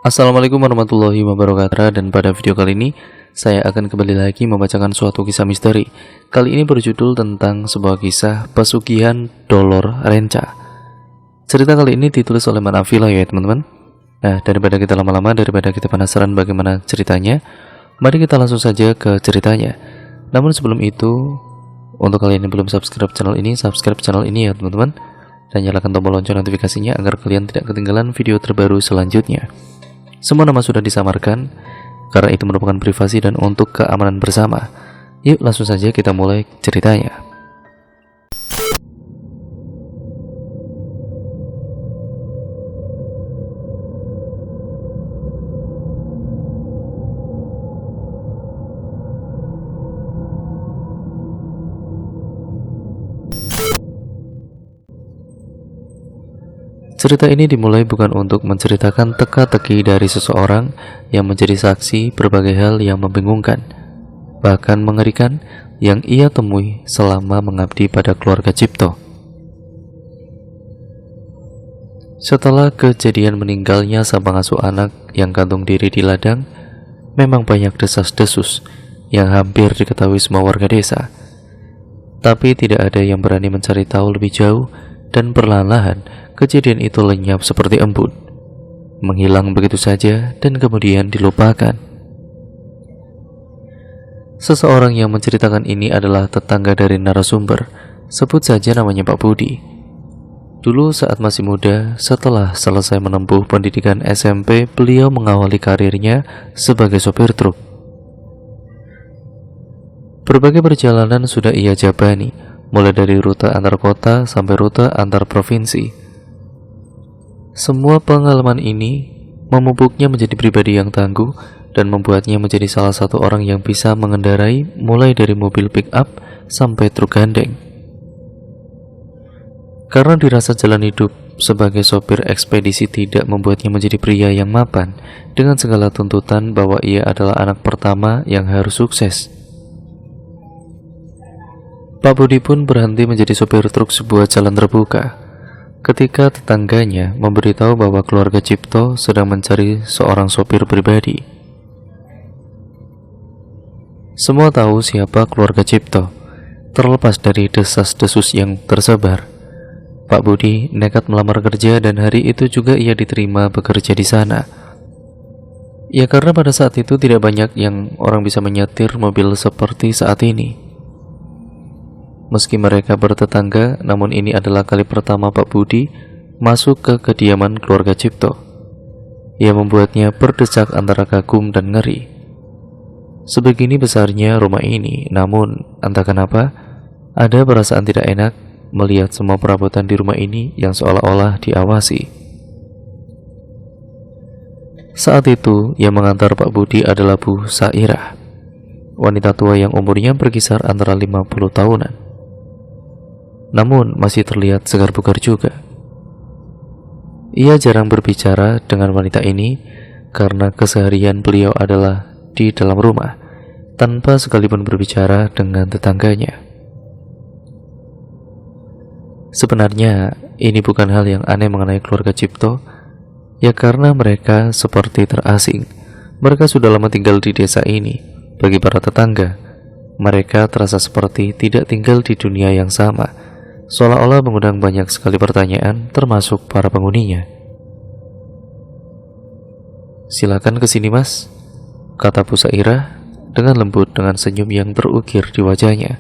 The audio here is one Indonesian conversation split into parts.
Assalamualaikum warahmatullahi wabarakatuh. Dan pada video kali ini saya akan kembali lagi membacakan suatu kisah misteri. Kali ini berjudul tentang sebuah kisah pesugihan Dolor Renca. Cerita kali ini ditulis oleh Manafila ya teman-teman. Nah, daripada kita lama-lama, daripada kita penasaran bagaimana ceritanya, mari kita langsung saja ke ceritanya. Namun sebelum itu, untuk kalian yang belum subscribe channel ini ya teman-teman, dan nyalakan tombol lonceng notifikasinya agar kalian tidak ketinggalan video terbaru selanjutnya. Semua nama sudah disamarkan karena itu merupakan privasi dan untuk keamanan bersama. Yuk langsung saja kita mulai ceritanya. Cerita ini dimulai bukan untuk menceritakan teka-teki dari seseorang yang menjadi saksi berbagai hal yang membingungkan, bahkan mengerikan yang ia temui selama mengabdi pada keluarga Cipto. Setelah kejadian meninggalnya sang pengasuh anak yang gantung diri di ladang, memang banyak desas-desus yang hampir diketahui semua warga desa. Tapi tidak ada yang berani mencari tahu lebih jauh, dan perlahan-lahan kejadian itu lenyap seperti embun, menghilang begitu saja dan kemudian dilupakan. Seseorang yang menceritakan ini adalah tetangga dari narasumber, sebut saja namanya Pak Budi. Dulu saat masih muda, setelah selesai menempuh pendidikan SMP, beliau mengawali karirnya sebagai sopir truk. Berbagai perjalanan sudah ia jabani, mulai dari rute antar kota sampai rute antar provinsi. Semua pengalaman ini memupuknya menjadi pribadi yang tangguh dan membuatnya menjadi salah satu orang yang bisa mengendarai mulai dari mobil pick-up sampai truk gandeng. Karena dirasa jalan hidup sebagai sopir ekspedisi tidak membuatnya menjadi pria yang mapan dengan segala tuntutan bahwa ia adalah anak pertama yang harus sukses. Pak Budi pun berhenti menjadi sopir truk sebuah jalan terbuka ketika tetangganya memberitahu bahwa keluarga Cipto sedang mencari seorang sopir pribadi. Semua tahu siapa keluarga Cipto. Terlepas dari desas-desus yang tersebar, Pak Budi nekat melamar kerja dan hari itu juga ia diterima bekerja di sana. Ya karena pada saat itu tidak banyak yang orang bisa menyetir mobil seperti saat ini. Meski mereka bertetangga, namun ini adalah kali pertama Pak Budi masuk ke kediaman keluarga Cipto. Ia membuatnya berdesak antara kagum dan ngeri. Sebegini besarnya rumah ini, namun entah kenapa ada perasaan tidak enak melihat semua perabotan di rumah ini yang seolah-olah diawasi. Saat itu yang mengantar Pak Budi adalah Bu Sairah, wanita tua yang umurnya berkisar antara 50 tahunan. Namun masih terlihat segar bugar juga. Ia jarang berbicara dengan wanita ini karena keseharian beliau adalah di dalam rumah, tanpa sekalipun berbicara dengan tetangganya. Sebenarnya ini bukan hal yang aneh mengenai keluarga Cipto, ya karena mereka seperti terasing. Mereka sudah lama tinggal di desa ini. Bagi para tetangga, mereka terasa seperti tidak tinggal di dunia yang sama, seolah-olah mengundang banyak sekali pertanyaan termasuk para penghuninya. "Silakan kesini mas," kata Bu Sairah dengan lembut dengan senyum yang berukir di wajahnya.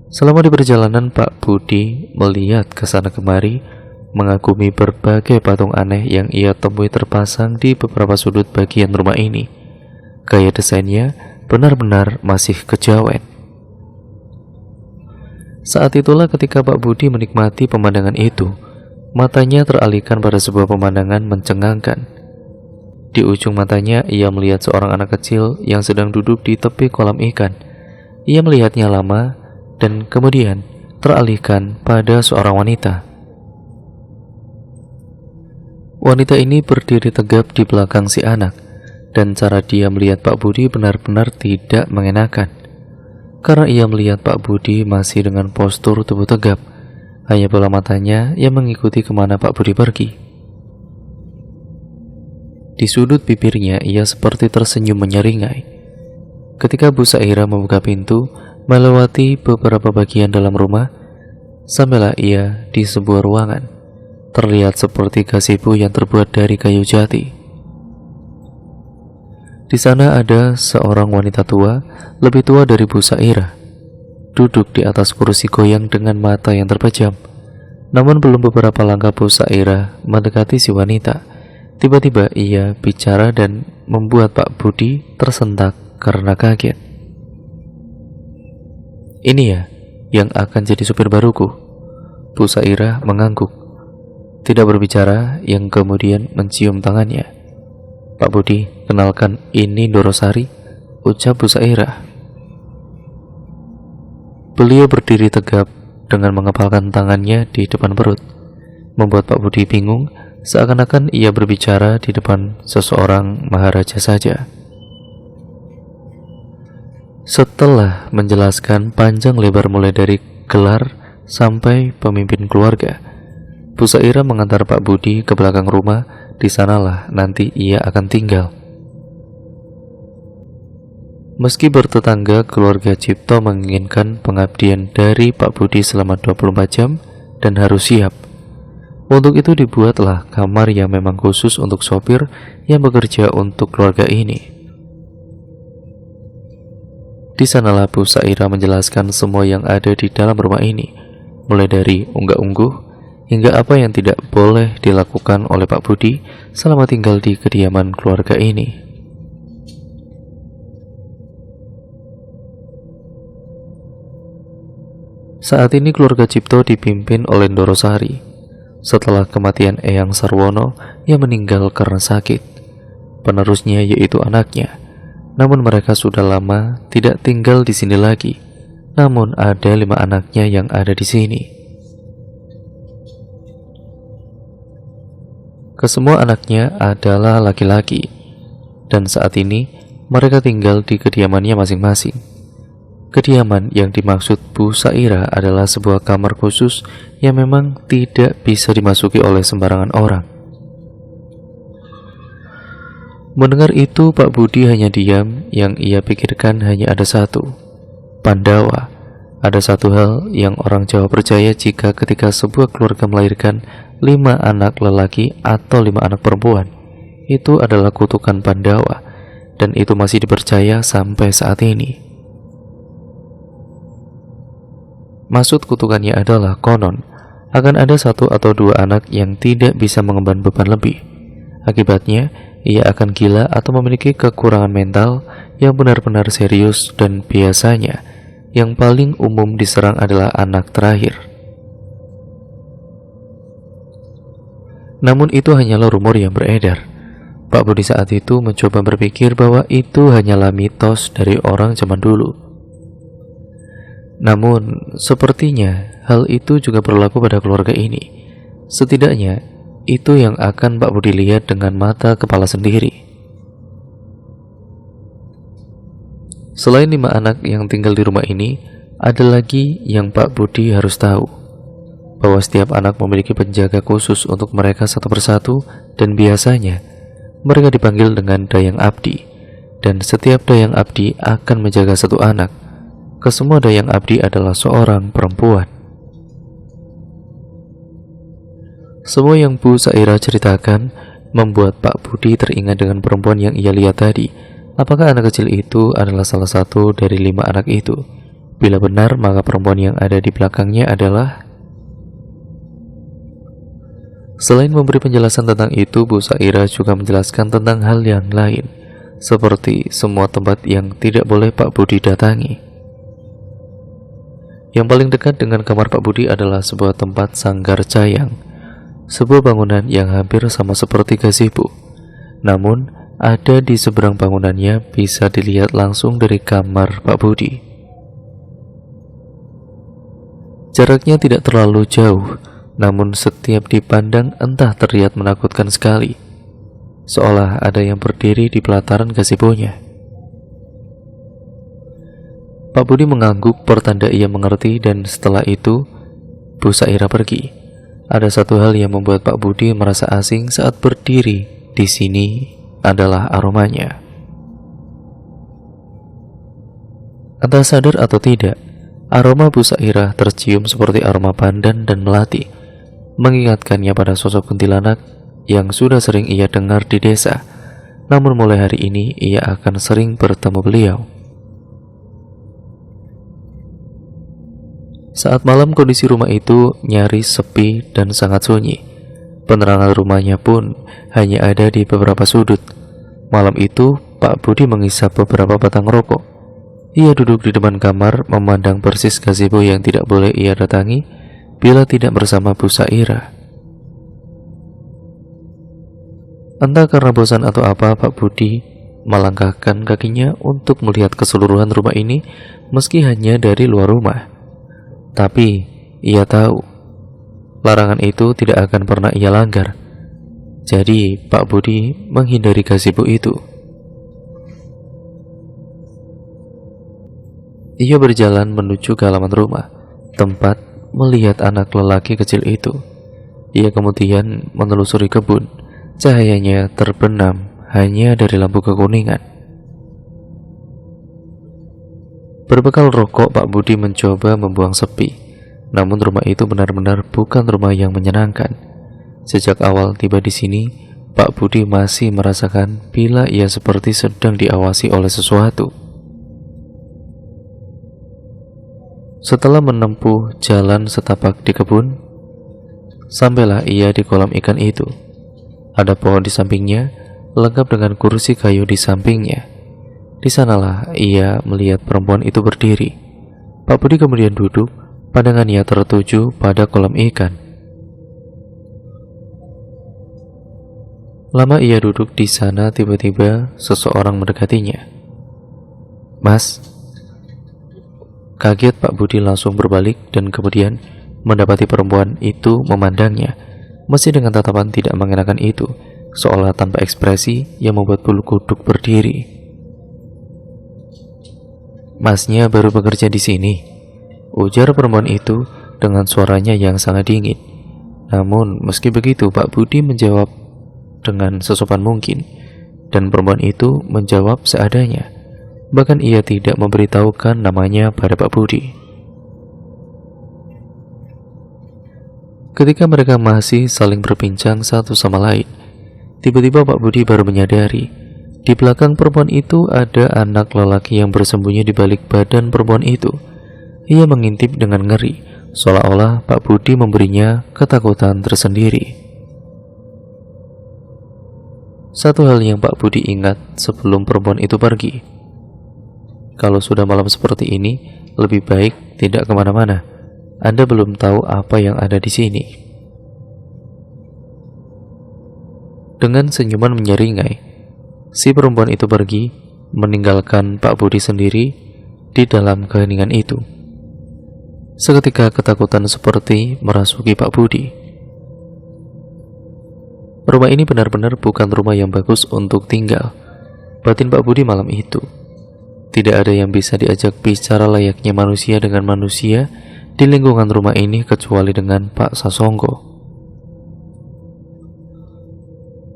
Selama di perjalanan Pak Budi melihat ke sana kemari, mengagumi berbagai patung aneh yang ia temui terpasang di beberapa sudut bagian rumah ini. Gaya desainnya benar-benar masih kejawen. Saat itulah ketika Pak Budi menikmati pemandangan itu, matanya teralihkan pada sebuah pemandangan mencengangkan. Di ujung matanya ia melihat seorang anak kecil yang sedang duduk di tepi kolam ikan. Ia melihatnya lama dan kemudian teralihkan pada seorang wanita. Wanita ini berdiri tegap di belakang si anak, dan cara dia melihat Pak Budi benar-benar tidak mengenakan. Karena ia melihat Pak Budi masih dengan postur tubuh tegap, hanya bola matanya yang mengikuti kemana Pak Budi pergi. Di sudut bibirnya ia seperti tersenyum menyeringai. Ketika Bu Saira membuka pintu, melewati beberapa bagian dalam rumah, sampailah ia di sebuah ruangan. Terlihat seperti gazebo yang terbuat dari kayu jati. Di sana ada seorang wanita tua, lebih tua dari Bu Saira, duduk di atas kursi goyang dengan mata yang terpejam. Namun belum beberapa langkah Bu Saira mendekati si wanita, tiba-tiba ia bicara dan membuat Pak Budi tersentak karena kaget. "Ini ya yang akan jadi supir baruku?" Bu Saira mengangguk, tidak berbicara, yang kemudian mencium tangannya. "Pak Budi, kenalkan, ini Dorosari," ucap Bu Saira. Beliau berdiri tegap dengan mengepalkan tangannya di depan perut, membuat Pak Budi bingung, seakan-akan ia berbicara di depan seseorang maharaja saja. Setelah menjelaskan panjang lebar mulai dari gelar sampai pemimpin keluarga, Bu Saira mengantar Pak Budi ke belakang rumah. Di sanalah nanti ia akan tinggal. Meski bertetangga, keluarga Cipto menginginkan pengabdian dari Pak Budi selama 24 jam dan harus siap. Untuk itu dibuatlah kamar yang memang khusus untuk sopir yang bekerja untuk keluarga ini. Di sanalah Bu Saira menjelaskan semua yang ada di dalam rumah ini, mulai dari unggah-ungguh hingga apa yang tidak boleh dilakukan oleh Pak Budi selama tinggal di kediaman keluarga ini. Saat ini keluarga Cipto dipimpin oleh Dorosari. Setelah kematian Eyang Sarwono yang meninggal karena sakit, penerusnya yaitu anaknya. Namun mereka sudah lama tidak tinggal di sini lagi. Namun ada 5 anaknya yang ada di sini. Kesemua anaknya adalah laki-laki, dan saat ini mereka tinggal di kediamannya masing-masing. Kediaman yang dimaksud Bu Saira adalah sebuah kamar khusus yang memang tidak bisa dimasuki oleh sembarangan orang. Mendengar itu, Pak Budi hanya diam. Yang ia pikirkan hanya ada satu: Pandawa. Ada satu hal yang orang Jawa percaya, jika ketika sebuah keluarga melahirkan 5 anak lelaki atau 5 anak perempuan, itu adalah kutukan Pandawa, dan itu masih dipercaya sampai saat ini. Maksud kutukannya adalah konon akan ada 1 atau 2 anak yang tidak bisa mengemban beban lebih. Akibatnya, ia akan gila atau memiliki kekurangan mental yang benar-benar serius, dan biasanya yang paling umum diserang adalah anak terakhir. Namun itu hanyalah rumor yang beredar. Pak Budi saat itu mencoba berpikir bahwa itu hanyalah mitos dari orang zaman dulu. Namun, sepertinya hal itu juga berlaku pada keluarga ini. Setidaknya, itu yang akan Pak Budi lihat dengan mata kepala sendiri. Selain 5 anak yang tinggal di rumah ini, ada lagi yang Pak Budi harus tahu, bahwa setiap anak memiliki penjaga khusus untuk mereka satu persatu, dan biasanya mereka dipanggil dengan Dayang Abdi, dan setiap Dayang Abdi akan menjaga 1 anak. Kesemua Dayang Abdi adalah seorang perempuan. Semua yang Bu Saira ceritakan membuat Pak Budi teringat dengan perempuan yang ia lihat tadi. Apakah anak kecil itu adalah salah satu dari 5 anak itu? Bila benar, maka perempuan yang ada di belakangnya adalah... Selain memberi penjelasan tentang itu, Bu Saira juga menjelaskan tentang hal yang lain, seperti semua tempat yang tidak boleh Pak Budi datangi. Yang paling dekat dengan kamar Pak Budi adalah sebuah tempat sanggar cayang, sebuah bangunan yang hampir sama seperti gazebo. Namun, ada di seberang bangunannya bisa dilihat langsung dari kamar Pak Budi. Jaraknya tidak terlalu jauh, namun setiap dipandang entah terlihat menakutkan sekali, seolah ada yang berdiri di pelataran gazebo-nya. Pak Budi mengangguk pertanda ia mengerti, dan setelah itu Bu Saira pergi. Ada satu hal yang membuat Pak Budi merasa asing saat berdiri di sini adalah aromanya. Entah sadar atau tidak, aroma Bu Sairah tercium seperti aroma pandan dan melati, mengingatkannya pada sosok kuntilanak yang sudah sering ia dengar di desa. Namun mulai hari ini ia akan sering bertemu beliau. Saat malam kondisi rumah itu nyaris sepi dan sangat sunyi. Penerangan rumahnya pun hanya ada di beberapa sudut. Malam itu Pak Budi menghisap beberapa batang rokok. Ia duduk di depan kamar memandang persis gazebo yang tidak boleh ia datangi bila tidak bersama Bu Sairah. Entah karena bosan atau apa, Pak Budi melangkahkan kakinya untuk melihat keseluruhan rumah ini meski hanya dari luar rumah. Tapi ia tahu larangan itu tidak akan pernah ia langgar. Jadi Pak Budi menghindari gazebo itu. Ia berjalan menuju ke halaman rumah, tempat melihat anak lelaki kecil itu. Ia kemudian menelusuri kebun. Cahayanya terbenam hanya dari lampu kekuningan. Berbekal rokok, Pak Budi mencoba membuang sepi. Namun rumah itu benar-benar bukan rumah yang menyenangkan. Sejak awal tiba di sini, Pak Budi masih merasakan bila ia seperti sedang diawasi oleh sesuatu. Setelah menempuh jalan setapak di kebun, sampailah ia di kolam ikan itu. Ada pohon di sampingnya, lengkap dengan kursi kayu di sampingnya. Di sanalah ia melihat perempuan itu berdiri. Pak Budi kemudian duduk, pandangannya tertuju pada kolam ikan. Lama ia duduk di sana, tiba-tiba seseorang mendekatinya. "Mas." Kaget, Pak Budi langsung berbalik dan kemudian mendapati perempuan itu memandangnya, masih dengan tatapan tidak mengenakan itu, seolah tanpa ekspresi yang membuat bulu kuduk berdiri. "Masnya baru bekerja di sini," ujar perempuan itu dengan suaranya yang sangat dingin. Namun meski begitu, Pak Budi menjawab dengan sesopan mungkin, dan perempuan itu menjawab seadanya. Bahkan ia tidak memberitahukan namanya pada Pak Budi. Ketika mereka masih saling berbincang satu sama lain, tiba-tiba Pak Budi baru menyadari di belakang perempuan itu ada anak lelaki yang bersembunyi di balik badan perempuan itu. Ia mengintip dengan ngeri, seolah-olah Pak Budi memberinya ketakutan tersendiri. Satu hal yang Pak Budi ingat sebelum perempuan itu pergi: kalau sudah malam seperti ini, lebih baik tidak kemana-mana. Anda belum tahu apa yang ada di sini. Dengan senyuman menyeringai, si perempuan itu pergi, meninggalkan Pak Budi sendiri di dalam keheningan itu. Seketika ketakutan seperti merasuki Pak Budi. Rumah ini benar-benar bukan rumah yang bagus untuk tinggal, batin Pak Budi malam itu. Tidak ada yang bisa diajak bicara layaknya manusia dengan manusia di lingkungan rumah ini kecuali dengan Pak Sasongko.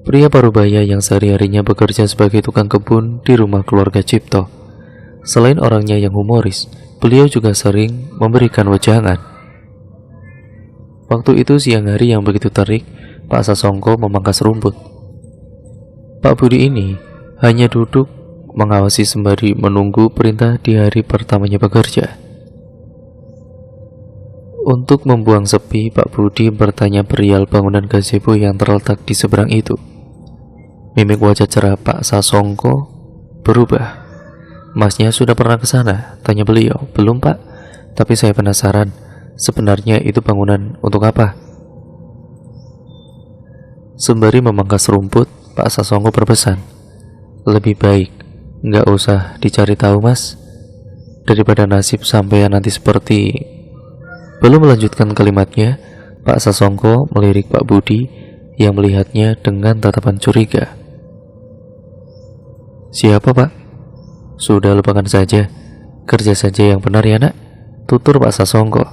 Pria parubaya yang sehari-harinya bekerja sebagai tukang kebun di rumah keluarga Cipto. Selain orangnya yang humoris, beliau juga sering memberikan wejangan. Waktu itu siang hari yang begitu terik, Pak Sasongko memangkas rumput. Pak Budi ini hanya duduk mengawasi sembari menunggu perintah di hari pertamanya bekerja. Untuk membuang sepi, Pak Budi bertanya perihal bangunan gazebo yang terletak di seberang itu. Mimik wajah cerah Pak Sasongko berubah. "Masnya sudah pernah ke sana?" tanya beliau. "Belum, Pak. Tapi saya penasaran, sebenarnya itu bangunan untuk apa?" Sembari memangkas rumput, Pak Sasongko berpesan, "Lebih baik nggak usah dicari tahu, Mas. Daripada nasib sampai nanti seperti..." Belum melanjutkan kalimatnya, Pak Sasongko melirik Pak Budi yang melihatnya dengan tatapan curiga. "Siapa, Pak?" "Sudah, lupakan saja. Kerja saja yang benar ya, Nak," tutur Pak Sasongko.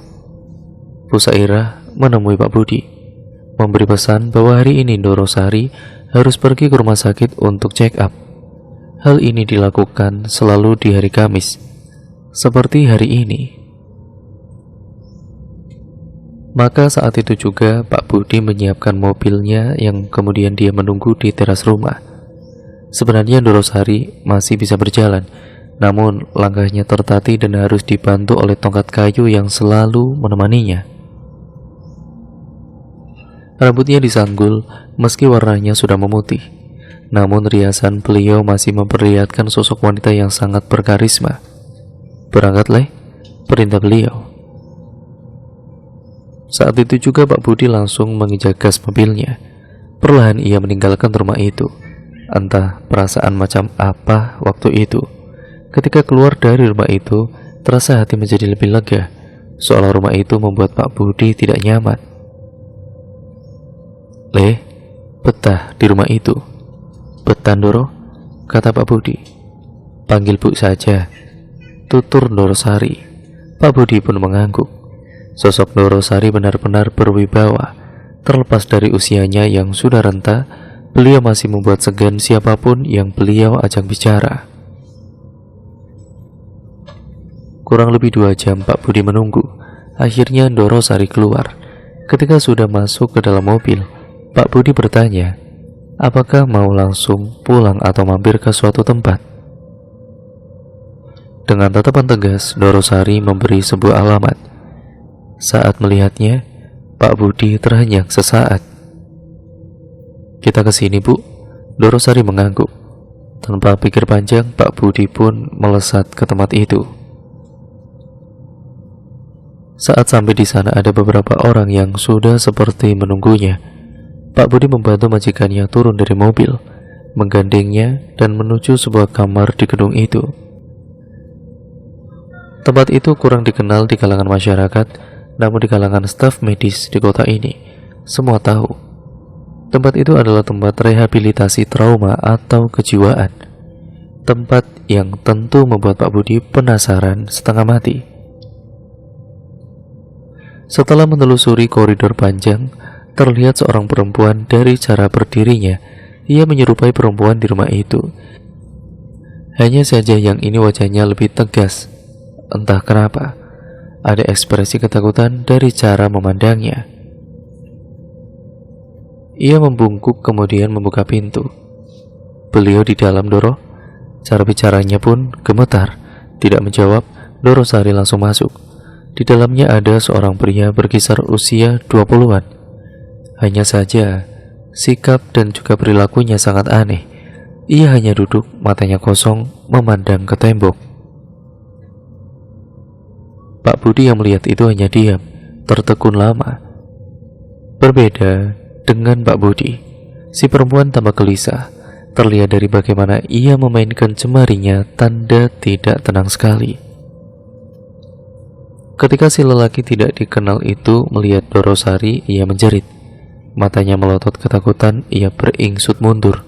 Bu Sairah menemui Pak Budi, memberi pesan bahwa hari ini Ndoro Sari harus pergi ke rumah sakit untuk check up. Hal ini dilakukan selalu di hari Kamis, seperti hari ini. Maka saat itu juga Pak Budi menyiapkan mobilnya yang kemudian dia menunggu di teras rumah. Sebenarnya Dorosari masih bisa berjalan, namun langkahnya tertatih dan harus dibantu oleh tongkat kayu yang selalu menemaninya. Rambutnya disanggul meski warnanya sudah memutih, namun riasan beliau masih memperlihatkan sosok wanita yang sangat berkarisma. "Berangkat, Leh," perintah beliau. Saat itu juga Pak Budi langsung menginjak gas mobilnya. Perlahan ia meninggalkan rumah itu. Entah perasaan macam apa waktu itu. Ketika keluar dari rumah itu, terasa hati menjadi lebih lega, seolah rumah itu membuat Pak Budi tidak nyaman. "Leh, betah di rumah itu?" "Betah, Doro," kata Pak Budi. "Panggil Bu saja," tutur Dorosari. Pak Budi pun mengangguk. Sosok Dorosari benar-benar berwibawa. Terlepas dari usianya yang sudah renta, beliau masih membuat segan siapapun yang beliau ajak bicara. Kurang lebih 2 jam Pak Budi menunggu. Akhirnya Dorosari keluar. Ketika sudah masuk ke dalam mobil, Pak Budi bertanya, apakah mau langsung pulang atau mampir ke suatu tempat. Dengan tatapan tegas, Dorosari memberi sebuah alamat. Saat melihatnya, Pak Budi terhenyak sesaat. "Kita ke sini, Bu," Dorosari mengangguk. Tanpa pikir panjang, Pak Budi pun melesat ke tempat itu. Saat sampai di sana, ada beberapa orang yang sudah seperti menunggunya. Pak Budi membantu majikannya turun dari mobil, menggandengnya dan menuju sebuah kamar di gedung itu. Tempat itu kurang dikenal di kalangan masyarakat, namun di kalangan staf medis di kota ini, semua tahu. Tempat itu adalah tempat rehabilitasi trauma atau kejiwaan. Tempat yang tentu membuat Pak Budi penasaran setengah mati. Setelah menelusuri koridor panjang, terlihat seorang perempuan. Dari cara berdirinya, ia menyerupai perempuan di rumah itu. Hanya saja yang ini wajahnya lebih tegas. Entah kenapa, ada ekspresi ketakutan dari cara memandangnya. Ia membungkuk kemudian membuka pintu. "Beliau di dalam, Doro." Cara bicaranya pun gemetar. Tidak menjawab, Dorosari langsung masuk. Di dalamnya ada seorang pria berkisar usia 20-an. Hanya saja, sikap dan juga perilakunya sangat aneh. Ia hanya duduk, matanya kosong, memandang ke tembok. Pak Budi yang melihat itu hanya diam, tertekun lama. Berbeda dengan Pak Budi, si perempuan tambah gelisah. Terlihat dari bagaimana ia memainkan jemarinya, tanda tidak tenang sekali. Ketika si lelaki tidak dikenal itu melihat Dorosari, ia menjerit. Matanya melotot ketakutan, ia beringsut mundur.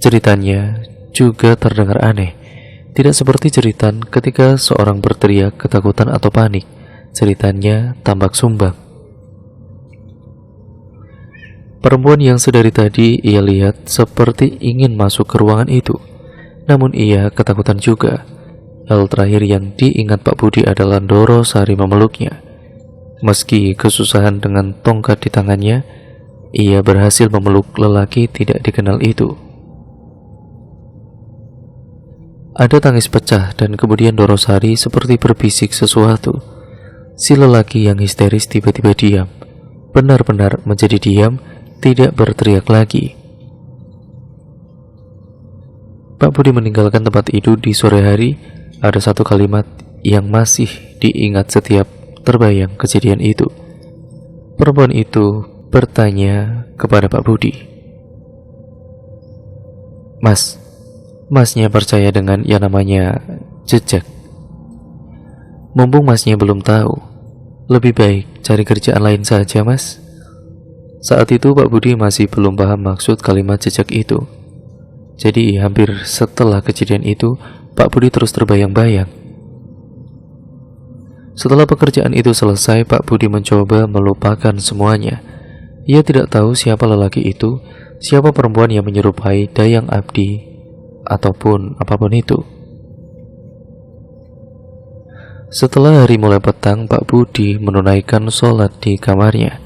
Ceritanya juga terdengar aneh. Tidak seperti jeritan ketika seorang berteriak ketakutan atau panik. Ceritanya tampak sumbang. Perempuan yang sedari tadi ia lihat seperti ingin masuk ke ruangan itu. Namun ia ketakutan juga. Hal terakhir yang diingat Pak Budi adalah Dorosari memeluknya. Meski kesusahan dengan tongkat di tangannya, ia berhasil memeluk lelaki tidak dikenal itu. Ada tangis pecah dan kemudian Dorosari seperti berbisik sesuatu. Si lelaki yang histeris tiba-tiba diam. Benar-benar menjadi diam, tidak berteriak lagi. Pak Budi meninggalkan tempat itu di sore hari. Ada satu kalimat yang masih diingat setiap terbayang kejadian itu. Perempuan itu bertanya kepada Pak Budi, Masnya percaya dengan yang namanya jejak? Mumpung masnya belum tahu, lebih baik cari kerjaan lain saja, Mas." Saat itu Pak Budi masih belum paham maksud kalimat jejak itu. Jadi hampir setelah kejadian itu, Pak Budi terus terbayang-bayang. Setelah pekerjaan itu selesai, Pak Budi mencoba melupakan semuanya. Ia tidak tahu siapa lelaki itu, siapa perempuan yang menyerupai Dayang Abdi, ataupun apapun itu. Setelah hari mulai petang, Pak Budi menunaikan sholat di kamarnya.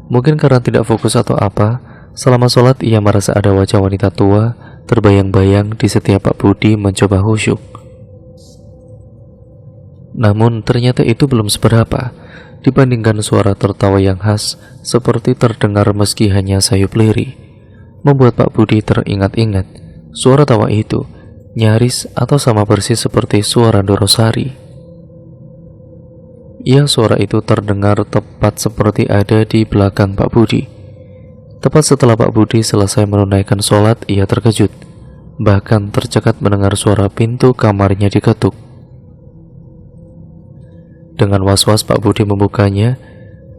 Mungkin karena tidak fokus atau apa, selama sholat ia merasa ada wajah wanita tua terbayang-bayang di setiap Pak Budi mencoba khusyuk. Namun ternyata itu belum seberapa dibandingkan suara tertawa yang khas seperti terdengar meski hanya sayup lirih, membuat Pak Budi teringat-ingat suara tawa itu nyaris atau sama persis seperti suara Dorosari. Ya, suara itu terdengar tepat seperti ada di belakang Pak Budi. Tepat setelah Pak Budi selesai menunaikan sholat, ia terkejut, bahkan tercekat mendengar suara pintu kamarnya diketuk. Dengan was-was Pak Budi membukanya,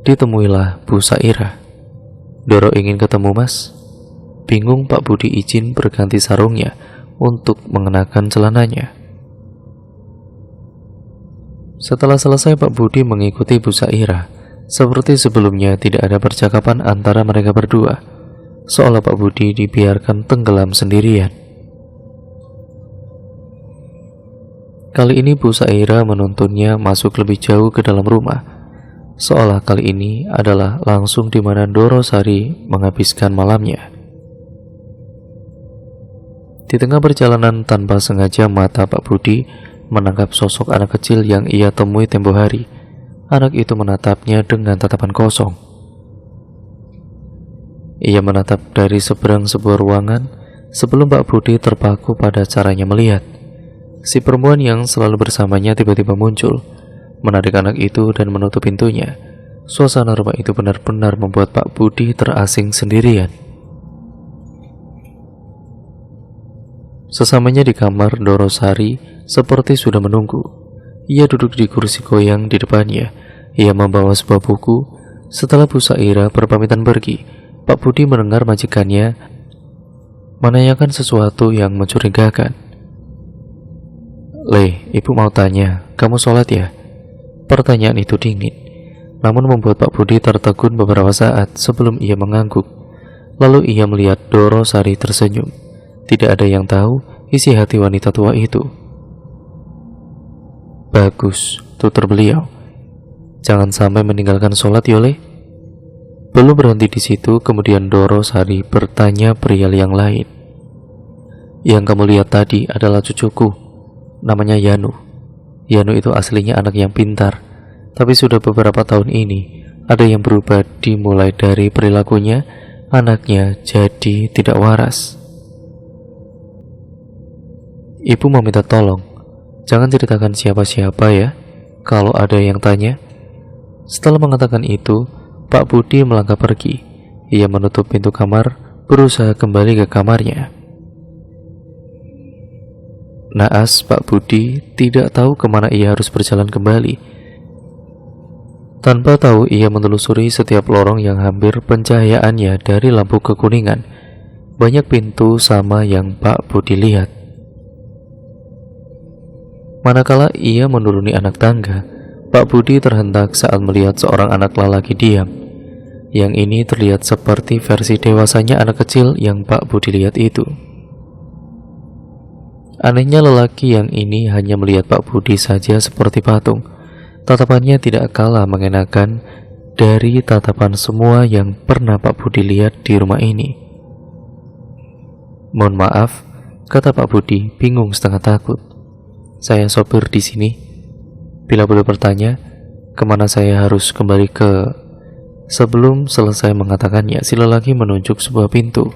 ditemuilah Bu Sairah. "Doro ingin ketemu Mas." Bingung, Pak Budi izin berganti sarungnya untuk mengenakan celananya. Setelah selesai, Pak Budi mengikuti Bu Sairah. Seperti sebelumnya, tidak ada percakapan antara mereka berdua, seolah Pak Budi dibiarkan tenggelam sendirian. Kali ini Bu Sairah menuntunnya masuk lebih jauh ke dalam rumah, seolah kali ini adalah langsung di mana Dorosari menghabiskan malamnya. Di tengah perjalanan, tanpa sengaja mata Pak Budi menangkap sosok anak kecil yang ia temui tempo hari. Anak itu menatapnya dengan tatapan kosong. Ia menatap dari seberang sebuah ruangan sebelum Pak Budi terpaku pada caranya melihat. Si perempuan yang selalu bersamanya tiba-tiba muncul, menarik anak itu dan menutup pintunya. Suasana rumah itu benar-benar membuat Pak Budi terasing sendirian. Sesamanya di kamar, Dorosari seperti sudah menunggu. Ia duduk di kursi goyang di depannya. Ia membawa sebuah buku. Setelah Bu Sairah berpamitan pergi, Pak Budi mendengar majikannya menanyakan sesuatu yang mencurigakan. "Le, ibu mau tanya, kamu sholat ya?" Pertanyaan itu dingin, namun membuat Pak Budi tertegun beberapa saat sebelum ia mengangguk. Lalu ia melihat Dorosari tersenyum. Tidak ada yang tahu isi hati wanita tua itu. "Bagus," tutur beliau. "Jangan sampai meninggalkan sholat, Yole." Belum berhenti di situ, kemudian Dorosari bertanya perihal yang lain. "Yang kamu lihat tadi adalah cucuku, namanya Yanu. Yanu itu aslinya anak yang pintar, tapi sudah beberapa tahun ini ada yang berubah, dimulai dari perilakunya, anaknya jadi tidak waras. Ibu mau minta tolong, jangan ceritakan siapa-siapa ya, kalau ada yang tanya." Setelah mengatakan itu, Pak Budi melangkah pergi. Ia menutup pintu kamar, berusaha kembali ke kamarnya. Naas Pak Budi tidak tahu kemana ia harus berjalan kembali. Tanpa tahu, ia menelusuri setiap lorong yang hampir pencahayaannya dari lampu kekuningan. Banyak pintu sama yang Pak Budi lihat. Manakala ia menuruni anak tangga, Pak Budi terhentak saat melihat seorang anak lelaki diam. Yang ini terlihat seperti versi dewasanya anak kecil yang Pak Budi lihat itu. Anehnya, lelaki yang ini hanya melihat Pak Budi saja seperti patung. Tatapannya tidak kalah mengenakan dari tatapan semua yang pernah Pak Budi lihat di rumah ini. "Mohon maaf," kata Pak Budi, bingung setengah takut. "Saya sopir di sini. Bila boleh bertanya, kemana saya harus kembali ke..." Sebelum selesai mengatakannya, si lelaki menunjuk sebuah pintu.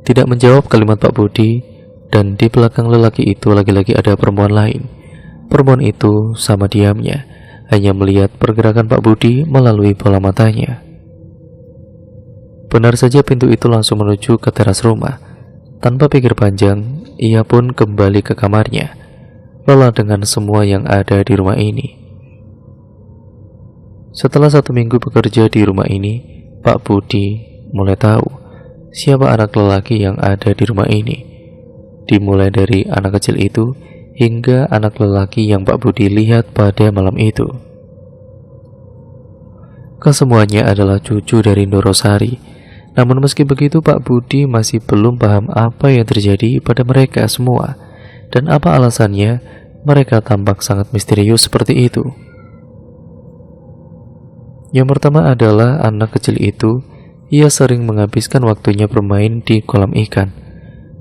Tidak menjawab kalimat Pak Budi, dan di belakang lelaki itu lagi-lagi ada perempuan lain. Perempuan itu sama diamnya, hanya melihat pergerakan Pak Budi melalui bola matanya. Benar saja, pintu itu langsung menuju ke teras rumah. Tanpa pikir panjang, ia pun kembali ke kamarnya, lelah dengan semua yang ada di rumah ini. Setelah 1 minggu bekerja di rumah ini, Pak Budi mulai tahu siapa anak lelaki yang ada di rumah ini. Dimulai dari anak kecil itu hingga anak lelaki yang Pak Budi lihat pada malam itu. Kesemuanya adalah cucu dari Ndorosari. Namun meski begitu, Pak Budi masih belum paham apa yang terjadi pada mereka semua dan apa alasannya mereka tampak sangat misterius seperti itu. Yang pertama adalah anak kecil itu, ia sering menghabiskan waktunya bermain di kolam ikan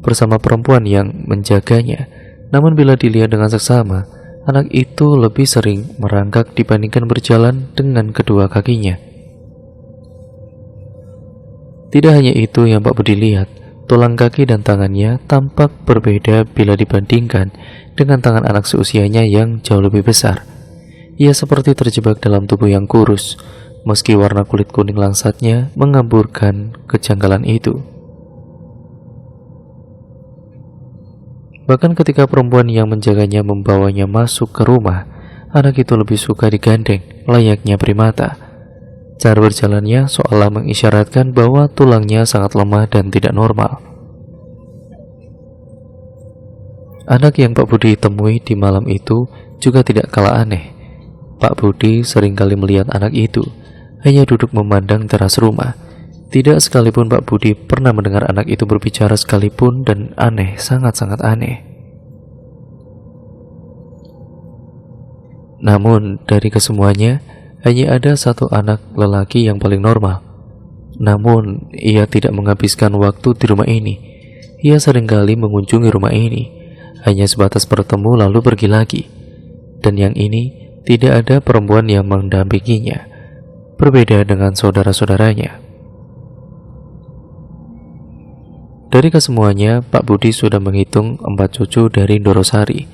bersama perempuan yang menjaganya. Namun bila dilihat dengan seksama, anak itu lebih sering merangkak dibandingkan berjalan dengan kedua kakinya. Tidak hanya itu yang Pak Budi lihat, tulang kaki dan tangannya tampak berbeda bila dibandingkan dengan tangan anak seusianya yang jauh lebih besar. Ia seperti terjebak dalam tubuh yang kurus, meski warna kulit kuning langsatnya mengaburkan kejanggalan itu. Bahkan ketika perempuan yang menjaganya membawanya masuk ke rumah, anak itu lebih suka digandeng, layaknya primata. Cara berjalannya seolah mengisyaratkan bahwa tulangnya sangat lemah dan tidak normal. Anak yang Pak Budi temui di malam itu juga tidak kalah aneh. Pak Budi seringkali melihat anak itu hanya duduk memandang teras rumah. Tidak sekalipun Pak Budi pernah mendengar anak itu berbicara sekalipun, dan aneh, sangat-sangat aneh. Namun dari kesemuanya, hanya ada satu anak lelaki yang paling normal. Namun ia tidak menghabiskan waktu di rumah ini. Ia seringkali mengunjungi rumah ini, hanya sebatas bertemu lalu pergi lagi. Dan yang ini tidak ada perempuan yang mendampinginya, berbeda dengan saudara-saudaranya. Dari kesemuanya, Pak Budi sudah menghitung 4 cucu dari Ndorosari.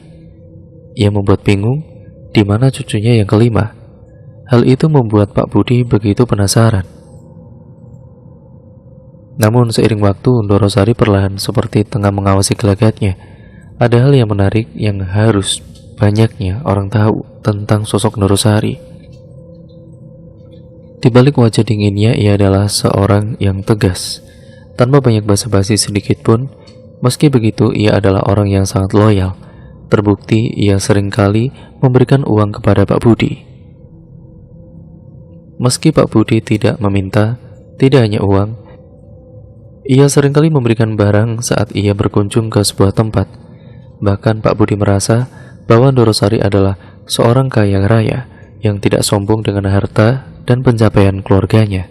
Ia membuat bingung di mana cucunya yang kelima. Hal itu membuat Pak Budi begitu penasaran. Namun seiring waktu, Ndorosari perlahan seperti tengah mengawasi gelagatnya. Ada hal yang menarik yang harus banyaknya orang tahu tentang sosok Ndorosari. Di balik wajah dinginnya, ia adalah seorang yang tegas, tanpa banyak basa-basi sedikit pun. Meski begitu, ia adalah orang yang sangat loyal. Terbukti ia seringkali memberikan uang kepada Pak Budi. Meski Pak Budi tidak meminta, tidak hanya uang, ia seringkali memberikan barang saat ia berkunjung ke sebuah tempat. Bahkan Pak Budi merasa bahwa Ndorosari adalah seorang kaya raya yang tidak sombong dengan harta dan pencapaian keluarganya.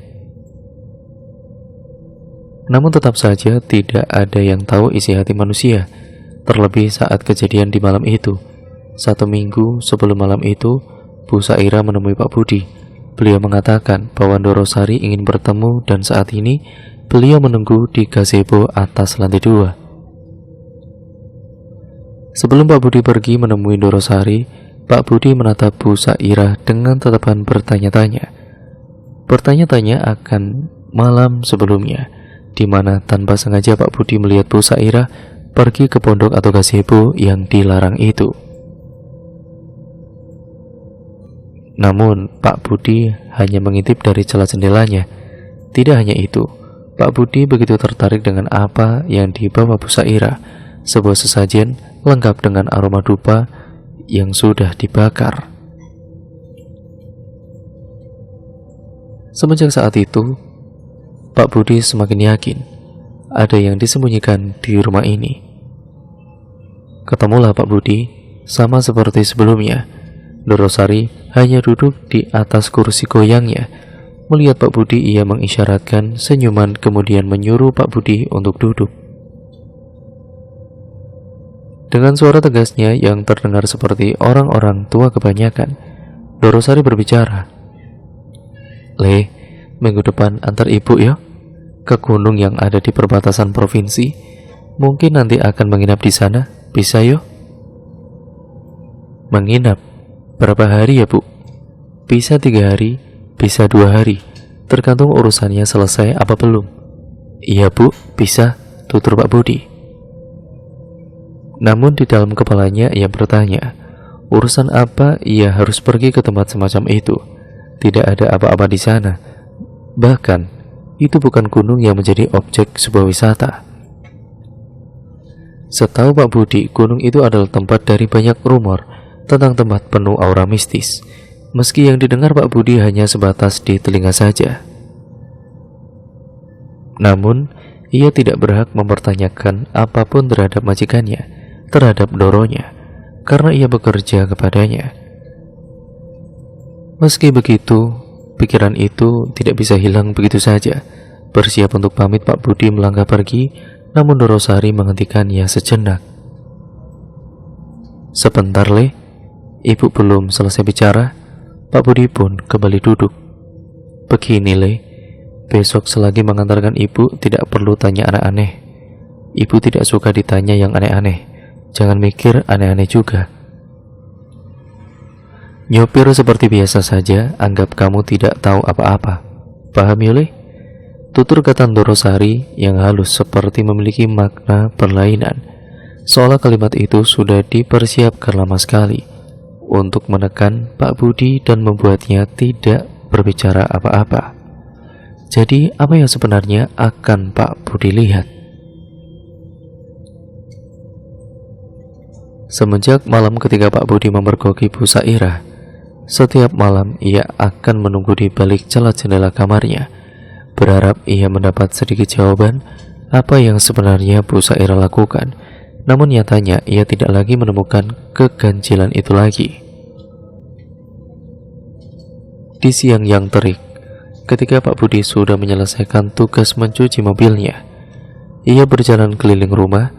Namun tetap saja tidak ada yang tahu isi hati manusia, terlebih saat kejadian di malam itu. 1 minggu sebelum malam itu, Bu Saira menemui Pak Budi. Beliau mengatakan bahwa Ndorosari ingin bertemu dan saat ini beliau menunggu di gazebo atas lantai 2. Sebelum Pak Budi pergi menemui Ndorosari, Pak Budi menatap Bu Saira dengan tatapan bertanya-tanya. Bertanya-tanya akan malam sebelumnya, di mana tanpa sengaja Pak Budi melihat Bu Saira pergi ke pondok atau gazebo yang dilarang itu. Namun Pak Budi hanya mengintip dari celah jendelanya. Tidak hanya itu, Pak Budi begitu tertarik dengan apa yang dibawa Bu Saira, sebuah sesajen lengkap dengan aroma dupa yang sudah dibakar. Semenjak saat itu, Pak Budi semakin yakin ada yang disembunyikan di rumah ini. Ketemulah Pak Budi, sama seperti sebelumnya. Ndorosari hanya duduk di atas kursi goyangnya. Melihat Pak Budi, ia mengisyaratkan senyuman, kemudian menyuruh Pak Budi untuk duduk. Dengan suara tegasnya yang terdengar seperti orang-orang tua kebanyakan, Ndorosari berbicara. "Le, minggu depan antar ibu ya ke gunung yang ada di perbatasan provinsi. Mungkin nanti akan menginap di sana. Bisa yo?" "Menginap? Berapa hari ya, Bu?" "Bisa 3 hari, bisa 2 hari, tergantung urusannya selesai apa belum." "Iya Bu, bisa," tutur Pak Budi. Namun di dalam kepalanya ia bertanya, urusan apa ia harus pergi ke tempat semacam itu? Tidak ada apa-apa di sana. Bahkan itu bukan gunung yang menjadi objek sebuah wisata. Setahu Pak Budi, gunung itu adalah tempat dari banyak rumor tentang tempat penuh aura mistis. meski yang didengar Pak Budi hanya sebatas di telinga saja. Namun, ia tidak berhak mempertanyakan apapun terhadap majikannya, terhadap Doronya, karena ia bekerja kepadanya. Meski begitu, pikiran itu tidak bisa hilang begitu saja. Bersiap untuk pamit, Pak Budi melangkah pergi, namun Dorosari menghentikannya sejenak. Sebentar, Le. Ibu belum selesai bicara. Pak Budi pun kembali duduk. Begini, Le. Besok selagi mengantarkan ibu tidak perlu tanya aneh-aneh. Ibu tidak suka ditanya yang aneh-aneh. Jangan mikir aneh-aneh juga. Nyopir seperti biasa saja, anggap kamu tidak tahu apa-apa. Paham ya, Le? Tutur kata Dorosari yang halus seperti memiliki makna perlainan, seolah kalimat itu sudah dipersiapkan lama sekali untuk menekan Pak Budi dan membuatnya tidak berbicara apa-apa. Jadi, apa yang sebenarnya akan Pak Budi lihat? Semenjak malam ketika Pak Budi memergoki Bu Sairah, setiap malam ia akan menunggu di balik celah jendela kamarnya, berharap ia mendapat sedikit jawaban apa yang sebenarnya Bu Sairah lakukan. Namun nyatanya ia tidak lagi menemukan keganjilan itu lagi. Di siang yang terik, ketika Pak Budi sudah menyelesaikan tugas mencuci mobilnya, ia berjalan keliling rumah.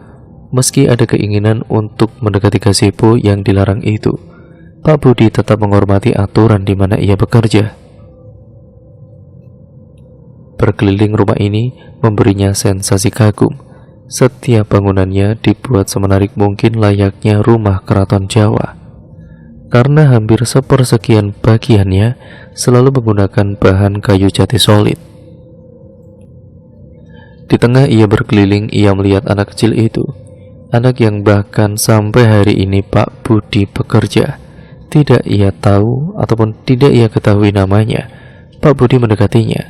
Meski ada keinginan untuk mendekati gazebo yang dilarang itu, Pak Budi tetap menghormati aturan di mana ia bekerja. Berkeliling rumah ini memberinya sensasi kagum. Setiap bangunannya dibuat semenarik mungkin layaknya rumah keraton Jawa, karena hampir sepersekian bagiannya selalu menggunakan bahan kayu jati solid. Di tengah ia berkeliling, ia melihat anak kecil itu, anak yang bahkan sampai hari ini Pak Budi bekerja tidak ia tahu ataupun tidak ia ketahui namanya. Pak Budi mendekatinya,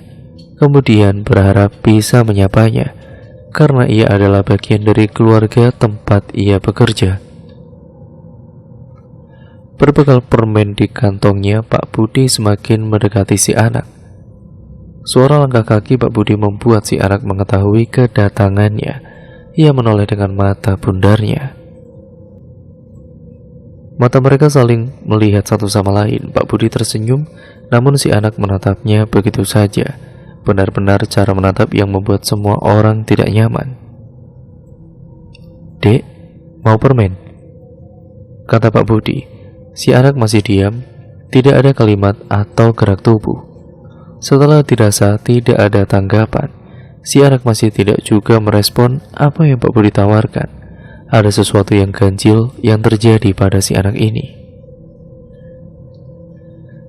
kemudian berharap bisa menyapanya, karena ia adalah bagian dari keluarga tempat ia bekerja. Berbekal permen di kantongnya, Pak Budi semakin mendekati si anak. Suara langkah kaki Pak Budi membuat si anak mengetahui kedatangannya. Ia menoleh dengan mata bundarnya. Mata mereka saling melihat satu sama lain. Pak Budi tersenyum, namun si anak menatapnya begitu saja. Benar-benar cara menatap yang membuat semua orang tidak nyaman. "Dek, mau permen?" kata Pak Budi. Si anak masih diam, tidak ada kalimat atau gerak tubuh. Setelah dirasa tidak ada tanggapan, si anak masih tidak juga merespon apa yang Pak Budi tawarkan. Ada sesuatu yang ganjil yang terjadi pada si anak ini.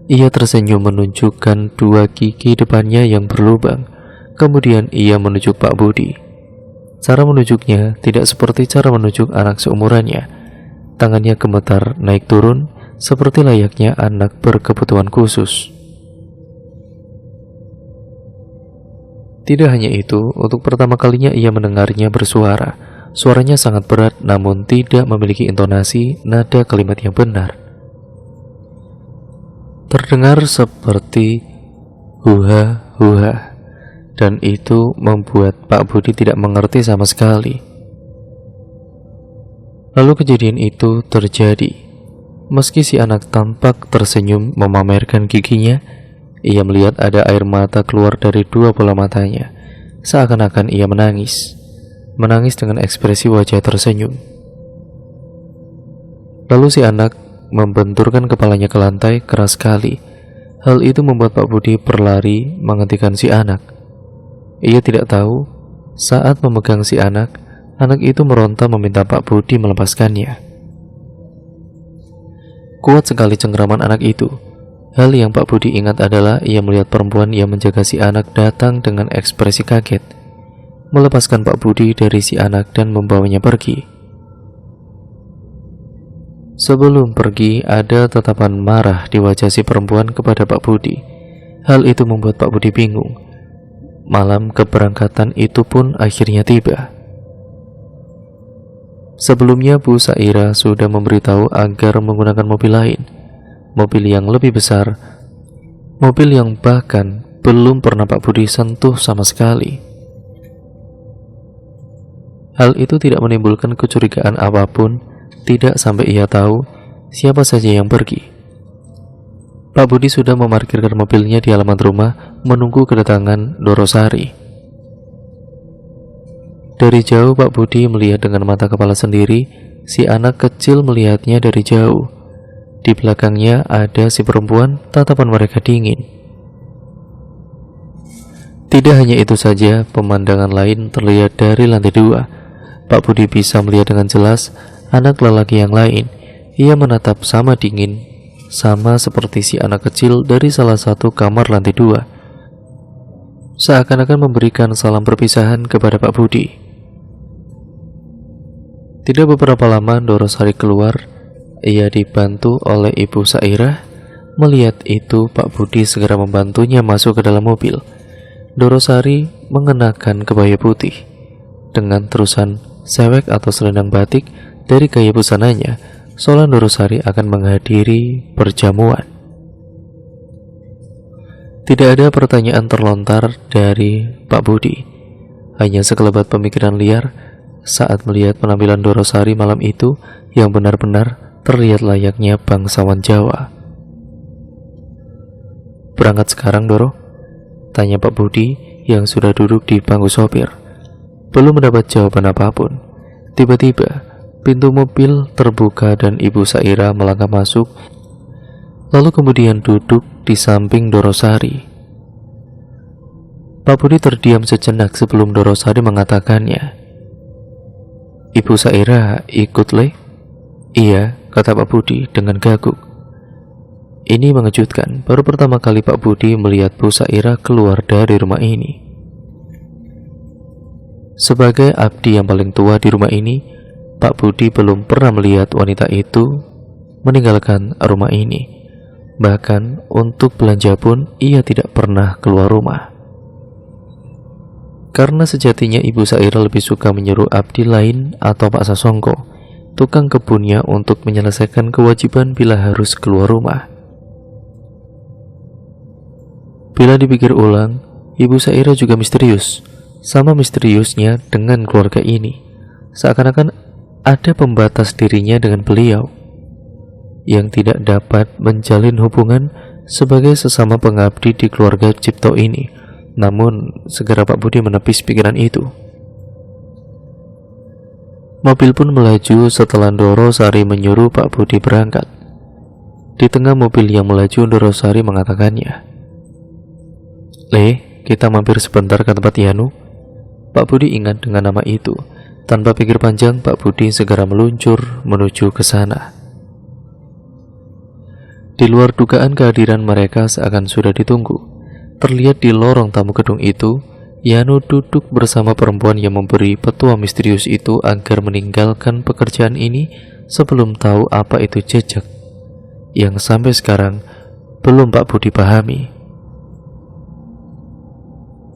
Ia tersenyum menunjukkan dua gigi depannya yang berlubang. Kemudian ia menunjuk Pak Budi. Cara menunjuknya tidak seperti cara menunjuk anak seumurannya. Tangannya gemetar naik turun seperti layaknya anak berkebutuhan khusus. Tidak hanya itu, untuk pertama kalinya ia mendengarnya bersuara. Suaranya sangat berat namun tidak memiliki intonasi nada kalimat yang benar. Terdengar seperti huha-huha, dan itu membuat Pak Budi tidak mengerti sama sekali. Lalu kejadian itu terjadi. Meski si anak tampak tersenyum memamerkan giginya, ia melihat ada air mata keluar dari dua bola matanya, seakan-akan ia menangis dengan ekspresi wajah tersenyum. Lalu si anak membenturkan kepalanya ke lantai keras sekali. Hal itu membuat Pak Budi berlari menghentikan si anak. Ia tidak tahu, saat memegang si anak itu meronta meminta Pak Budi melepaskannya. Kuat sekali cengkraman anak itu. Hal yang Pak Budi ingat adalah ia melihat perempuan yang menjaga si anak datang dengan ekspresi kaget, melepaskan Pak Budi dari si anak dan membawanya pergi. Sebelum pergi, ada tatapan marah di wajah si perempuan kepada Pak Budi. Hal itu membuat Pak Budi bingung. Malam keberangkatan itu pun akhirnya tiba. Sebelumnya Bu Sairah sudah memberitahu agar menggunakan mobil lain. mobil yang lebih besar, mobil yang bahkan belum pernah Pak Budi sentuh sama sekali. Hal itu tidak menimbulkan kecurigaan apapun, tidak sampai ia tahu siapa saja yang pergi. Pak Budi sudah memarkirkan mobilnya di halaman rumah menunggu kedatangan Dorosari. Dari jauh Pak Budi melihat dengan mata kepala sendiri, si anak kecil melihatnya dari jauh. Di belakangnya ada si perempuan, tatapan mereka dingin. Tidak hanya itu saja, pemandangan lain terlihat dari lantai 2. Pak Budi bisa melihat dengan jelas anak lelaki yang lain. Ia menatap sama dingin, sama seperti si anak kecil dari salah satu kamar lantai 2, seakan-akan memberikan salam perpisahan kepada Pak Budi. Tidak beberapa lama Dorosari keluar. Ia dibantu oleh Ibu Sairah. Melihat itu, Pak Budi segera membantunya masuk ke dalam mobil. Dorosari mengenakan kebaya putih dengan terusan sewek atau selendang batik dari gaya busananya, seolah Dorosari akan menghadiri perjamuan. Tidak ada pertanyaan terlontar dari Pak Budi, hanya sekelebat pemikiran liar saat melihat penampilan Dorosari malam itu yang benar-benar terlihat layaknya bangsawan Jawa. "Berangkat sekarang, Doro?" tanya Pak Budi yang sudah duduk di bangku sopir. Belum mendapat jawaban apapun. Tiba-tiba pintu mobil terbuka dan Ibu Sairah melangkah masuk, lalu kemudian duduk di samping Dorosari. Pak Budi terdiam sejenak sebelum Dorosari mengatakannya. "Ibu Sairah ikut, Le?" "Iya," kata Pak Budi dengan gaguk. Ini mengejutkan, baru pertama kali Pak Budi melihat Bu Sairah keluar dari rumah ini. Sebagai abdi yang paling tua di rumah ini, Pak Budi belum pernah melihat wanita itu meninggalkan rumah ini. Bahkan untuk belanja pun ia tidak pernah keluar rumah. Karena sejatinya Ibu Sairah lebih suka menyuruh abdi lain atau Pak Sasongko, tukang kebunnya, untuk menyelesaikan kewajiban bila harus keluar rumah. Bila dipikir ulang, Ibu Sairah juga misterius, sama misteriusnya dengan keluarga ini. Seakan-akan ada pembatas dirinya dengan beliau, yang tidak dapat menjalin hubungan sebagai sesama pengabdi di keluarga Cipto ini. Namun, segera Pak Budi menepis pikiran itu. Mobil pun melaju setelah Dorosari menyuruh Pak Budi berangkat. Di tengah mobil yang melaju, Dorosari mengatakannya, "Le, kita mampir sebentar ke tempat Yanu." Pak Budi ingat dengan nama itu. Tanpa pikir panjang, Pak Budi segera meluncur menuju ke sana. Di luar dugaan kehadiran mereka seakan sudah ditunggu. Terlihat di lorong tamu gedung itu, Yanu duduk bersama perempuan yang memberi petua misterius itu agar meninggalkan pekerjaan ini sebelum tahu apa itu jejak, yang sampai sekarang belum Pak Budi pahami.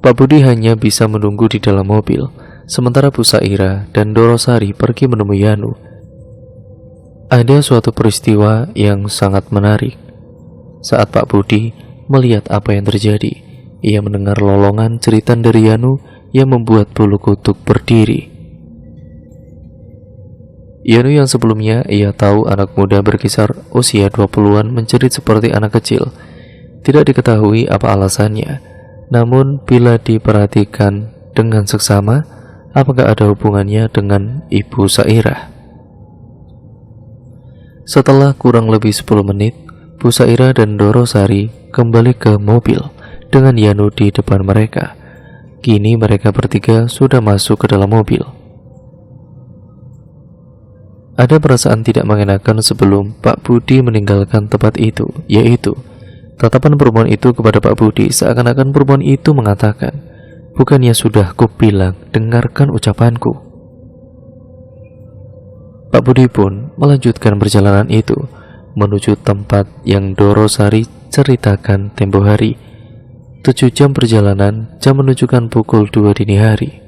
Pak Budi hanya bisa menunggu di dalam mobil, sementara Bu Sairah dan Dorosari pergi menemui Yanu. Ada suatu peristiwa yang sangat menarik. Saat Pak Budi melihat apa yang terjadi, ia mendengar lolongan cerita dari Yanu yang membuat bulu kuduk berdiri. Yanu yang sebelumnya ia tahu anak muda berkisar usia 20-an menjerit seperti anak kecil. Tidak diketahui apa alasannya. Namun bila diperhatikan dengan seksama, apakah ada hubungannya dengan Ibu Sairah? Setelah kurang lebih 10 menit, Bu Sairah dan Dorosari kembali ke mobil dengan Yanu di depan mereka. Kini mereka bertiga sudah masuk ke dalam mobil. Ada perasaan tidak mengenakan sebelum Pak Budi meninggalkan tempat itu, yaitu tatapan perempuan itu kepada Pak Budi seakan-akan perempuan itu mengatakan, "Bukannya sudah kubilang, dengarkan ucapanku." Pak Budi pun melanjutkan perjalanan itu menuju tempat yang Dorosari ceritakan tempo hari. 7 jam perjalanan, jam menunjukkan pukul 2 dini hari.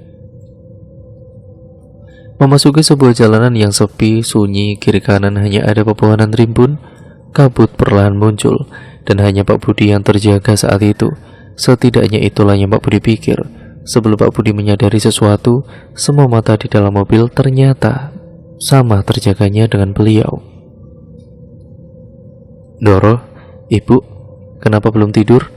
Memasuki sebuah jalanan yang sepi, sunyi, kiri kanan hanya ada pepohonan rimbun. kabut perlahan muncul, dan hanya Pak Budi yang terjaga saat itu. Setidaknya itulah yang Pak Budi pikir. Sebelum Pak Budi menyadari sesuatu, semua mata di dalam mobil ternyata sama terjaganya dengan beliau. "Doro, Ibu, kenapa belum tidur?"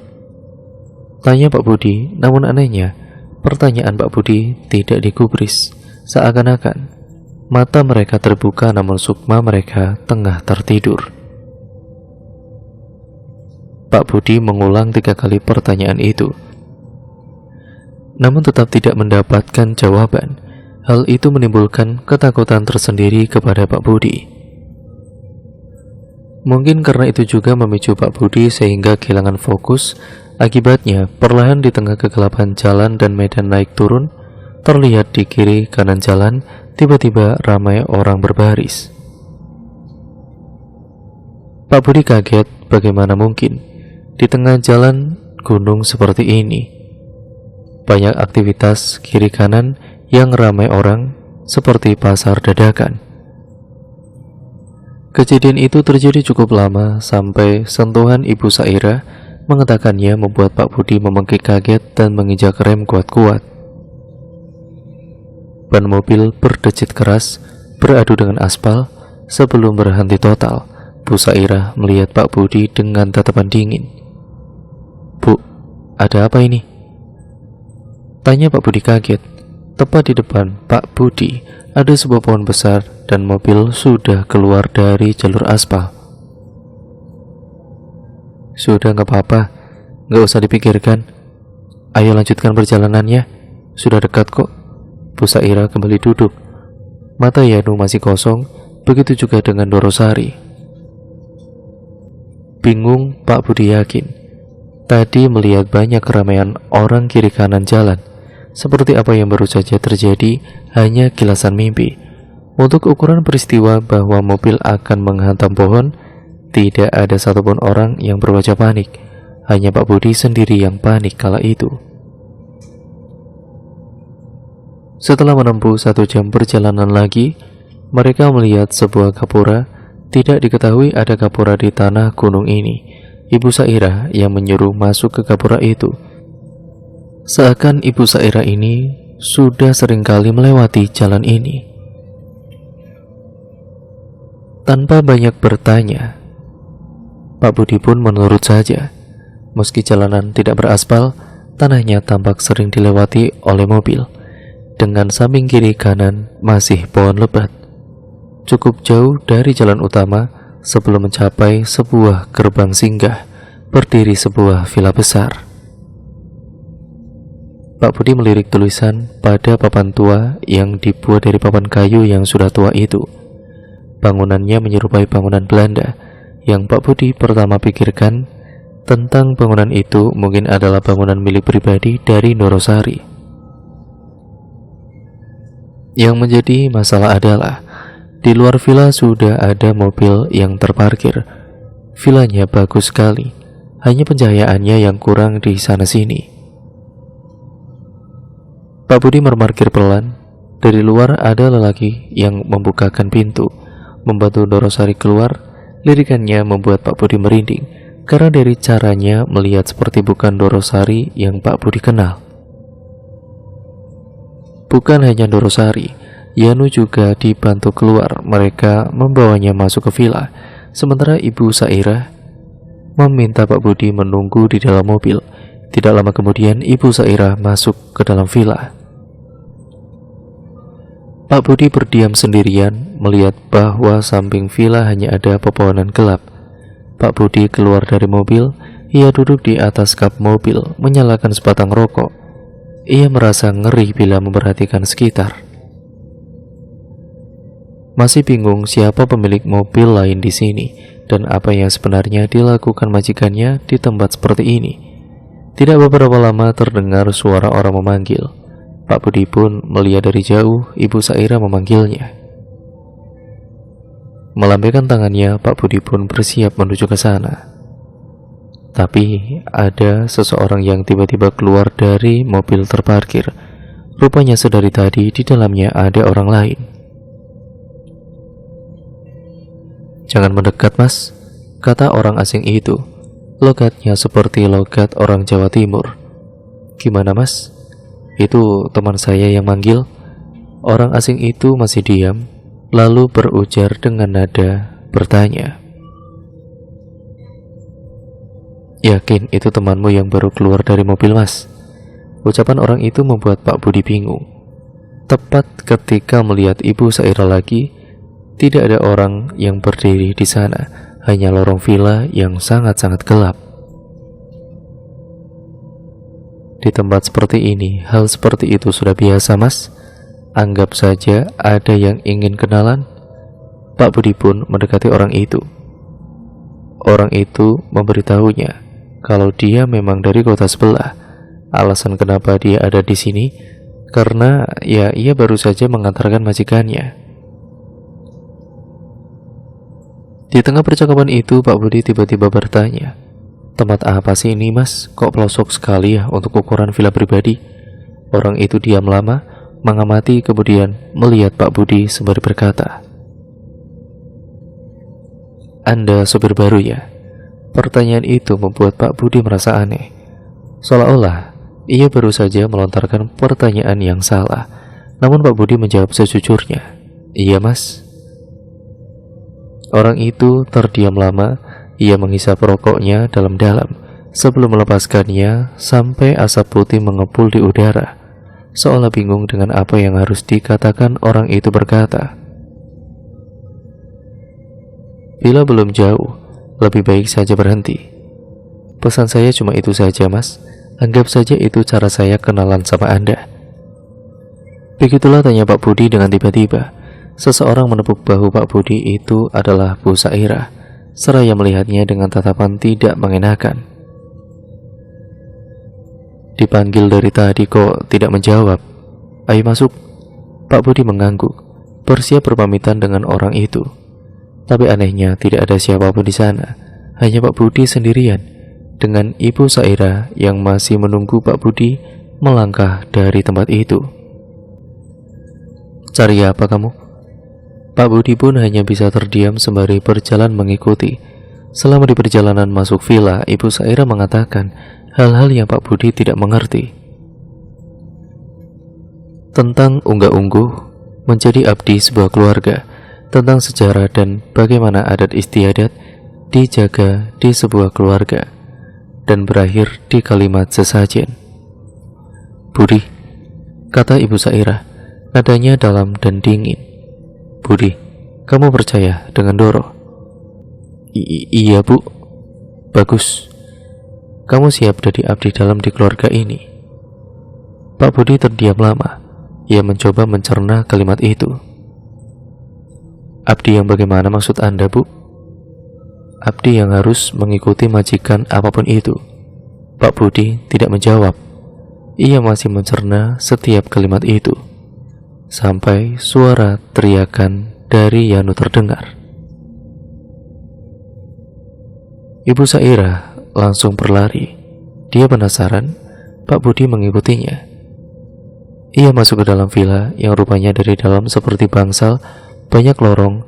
tanya Pak Budi. Namun anehnya, pertanyaan Pak Budi tidak digubris. Seakan-akan mata mereka terbuka, namun sukma mereka tengah tertidur. Pak Budi mengulang 3 kali pertanyaan itu, namun tetap tidak mendapatkan jawaban. Hal itu menimbulkan ketakutan tersendiri kepada Pak Budi. Mungkin karena itu juga memicu Pak Budi sehingga kehilangan fokus. Akibatnya, perlahan di tengah kegelapan jalan dan medan naik turun, terlihat di kiri kanan jalan tiba-tiba ramai orang berbaris. Pak Budi kaget, bagaimana mungkin di tengah jalan gunung seperti ini banyak aktivitas kiri kanan yang ramai orang seperti pasar dadakan. Kejadian itu terjadi cukup lama sampai sentuhan Ibu Saira mengatakannya membuat Pak Budi memengkik kaget dan menginjak rem kuat-kuat. Ban mobil berdecit keras beradu dengan aspal sebelum berhenti total. Bu Saira melihat Pak Budi dengan tatapan dingin. "Bu, ada apa ini?" tanya Pak Budi kaget. Tepat di depan Pak Budi ada sebuah pohon besar dan mobil sudah keluar dari jalur aspal. "Sudah, gak apa-apa, gak usah dipikirkan. Ayo lanjutkan perjalanannya, sudah dekat kok." Bu Saira kembali duduk. Mata Yanu masih kosong, begitu juga dengan Dorosari. Bingung, Pak Budi yakin tadi melihat banyak keramaian orang kiri kanan jalan. Seperti apa yang baru saja terjadi hanya kilasan mimpi. Untuk ukuran peristiwa bahwa mobil akan menghantam pohon, tidak ada satupun orang yang berwajah panik. Hanya Pak Budi sendiri yang panik kala itu. Setelah menempuh 1 jam perjalanan lagi, mereka melihat sebuah gapura. Tidak diketahui ada gapura di tanah gunung ini. Ibu Saira yang menyuruh masuk ke gapura itu. Seakan Ibu Saira ini sudah seringkali melewati jalan ini. Tanpa banyak bertanya, Pak Budi pun menurut saja. Meski jalanan tidak beraspal, tanahnya tampak sering dilewati oleh mobil. Dengan samping kiri kanan masih pohon lebat. Cukup jauh dari jalan utama sebelum mencapai sebuah gerbang singgah, berdiri sebuah villa besar. Pak Budi melirik tulisan pada papan tua yang dibuat dari papan kayu yang sudah tua itu. Bangunannya menyerupai bangunan Belanda. Yang Pak Budi pertama pikirkan tentang bangunan itu mungkin adalah bangunan milik pribadi dari Dorosari. Yang menjadi masalah adalah di luar villa sudah ada mobil yang terparkir. Villanya bagus sekali, hanya pencahayaannya yang kurang di sana-sini. Pak Budi memarkir pelan. Dari luar ada lelaki yang membukakan pintu, membantu Dorosari keluar. Lirikannya membuat Pak Budi merinding, karena dari caranya melihat seperti bukan Dorosari yang Pak Budi kenal. Bukan hanya Dorosari, Yanu juga dibantu keluar. Mereka membawanya masuk ke villa, sementara Ibu Saira meminta Pak Budi menunggu di dalam mobil. Tidak lama kemudian Ibu Saira masuk ke dalam villa. Pak Budi berdiam sendirian melihat bahwa samping villa hanya ada pepohonan gelap. Pak Budi keluar dari mobil. Ia duduk di atas kap mobil menyalakan sebatang rokok. Ia merasa ngeri bila memperhatikan sekitar. Masih bingung siapa pemilik mobil lain di sini dan apa yang sebenarnya dilakukan majikannya di tempat seperti ini. Tidak beberapa lama terdengar suara orang memanggil. Pak Budi pun melihat dari jauh Ibu Saira memanggilnya. Melambaikan tangannya, Pak Budi pun bersiap menuju ke sana. Tapi ada seseorang yang tiba-tiba keluar dari mobil terparkir. Rupanya sedari tadi di dalamnya ada orang lain. "Jangan mendekat, Mas. Kata orang asing itu, logatnya seperti logat orang Jawa Timur. Gimana mas? Itu teman saya yang manggil. Orang asing itu masih diam, lalu berujar dengan nada bertanya. Yakin itu temanmu yang baru keluar dari mobil mas? Ucapan orang itu membuat Pak Budi bingung. Tepat ketika melihat Ibu Saira lagi, tidak ada orang yang berdiri di sana, hanya lorong villa yang sangat-sangat gelap. Di tempat seperti ini, hal seperti itu sudah biasa mas. Anggap saja ada yang ingin kenalan. Pak Budi pun mendekati orang itu. Orang itu memberitahunya kalau dia memang dari kota sebelah. Alasan kenapa dia ada di sini karena ya ia baru saja mengantarkan majikannya. Di tengah percakapan itu Pak Budi tiba-tiba bertanya, tempat apa sih ini mas? Kok pelosok sekali ya untuk ukuran villa pribadi? Orang itu diam lama, mengamati kemudian melihat Pak Budi sembari berkata, Anda sopir baru ya? Pertanyaan itu membuat Pak Budi merasa aneh. Seolah-olah ia baru saja melontarkan pertanyaan yang salah. Namun Pak Budi menjawab sejujurnya, iya mas. Orang itu terdiam lama. Ia menghisap rokoknya dalam-dalam sebelum melepaskannya sampai asap putih mengepul di udara. Seolah bingung dengan apa yang harus dikatakan, orang itu berkata, bila belum jauh, lebih baik saja berhenti. Pesan saya cuma itu saja mas. Anggap saja itu cara saya kenalan sama Anda. Begitulah tanya Pak Budi dengan tiba-tiba. Seseorang menepuk bahu Pak Budi itu adalah Bu Saira. Seraya melihatnya dengan tatapan tidak mengenakan. Dipanggil dari tadi kok tidak menjawab. Ayo masuk. Pak Budi mengangguk, bersiap berpamitan dengan orang itu. Tapi anehnya tidak ada siapapun di sana. Hanya Pak Budi sendirian dengan Ibu Saira yang masih menunggu Pak Budi melangkah dari tempat itu. Cari apa kamu? Pak Budi pun hanya bisa terdiam sembari berjalan mengikuti. Selama di perjalanan masuk villa, Ibu Saira mengatakan hal-hal yang Pak Budi tidak mengerti. Tentang unggah-ungguh menjadi abdi sebuah keluarga, tentang sejarah dan bagaimana adat istiadat dijaga di sebuah keluarga, dan berakhir di kalimat sesajen. Budi, kata Ibu Saira, nadanya dalam dan dingin. Budi, kamu percaya dengan Doro? Iya bu. Bagus. Kamu siap jadi abdi dalam di keluarga ini. Pak Budi terdiam lama. Ia mencoba mencerna kalimat itu. Abdi yang bagaimana maksud Anda bu? Abdi yang harus mengikuti majikan apapun itu. Pak Budi tidak menjawab. Ia masih mencerna setiap kalimat itu sampai suara teriakan dari Yanu terdengar. Ibu Saira langsung berlari. Dia penasaran. Pak Budi mengikutinya. Ia masuk ke dalam villa yang rupanya dari dalam seperti bangsal, banyak lorong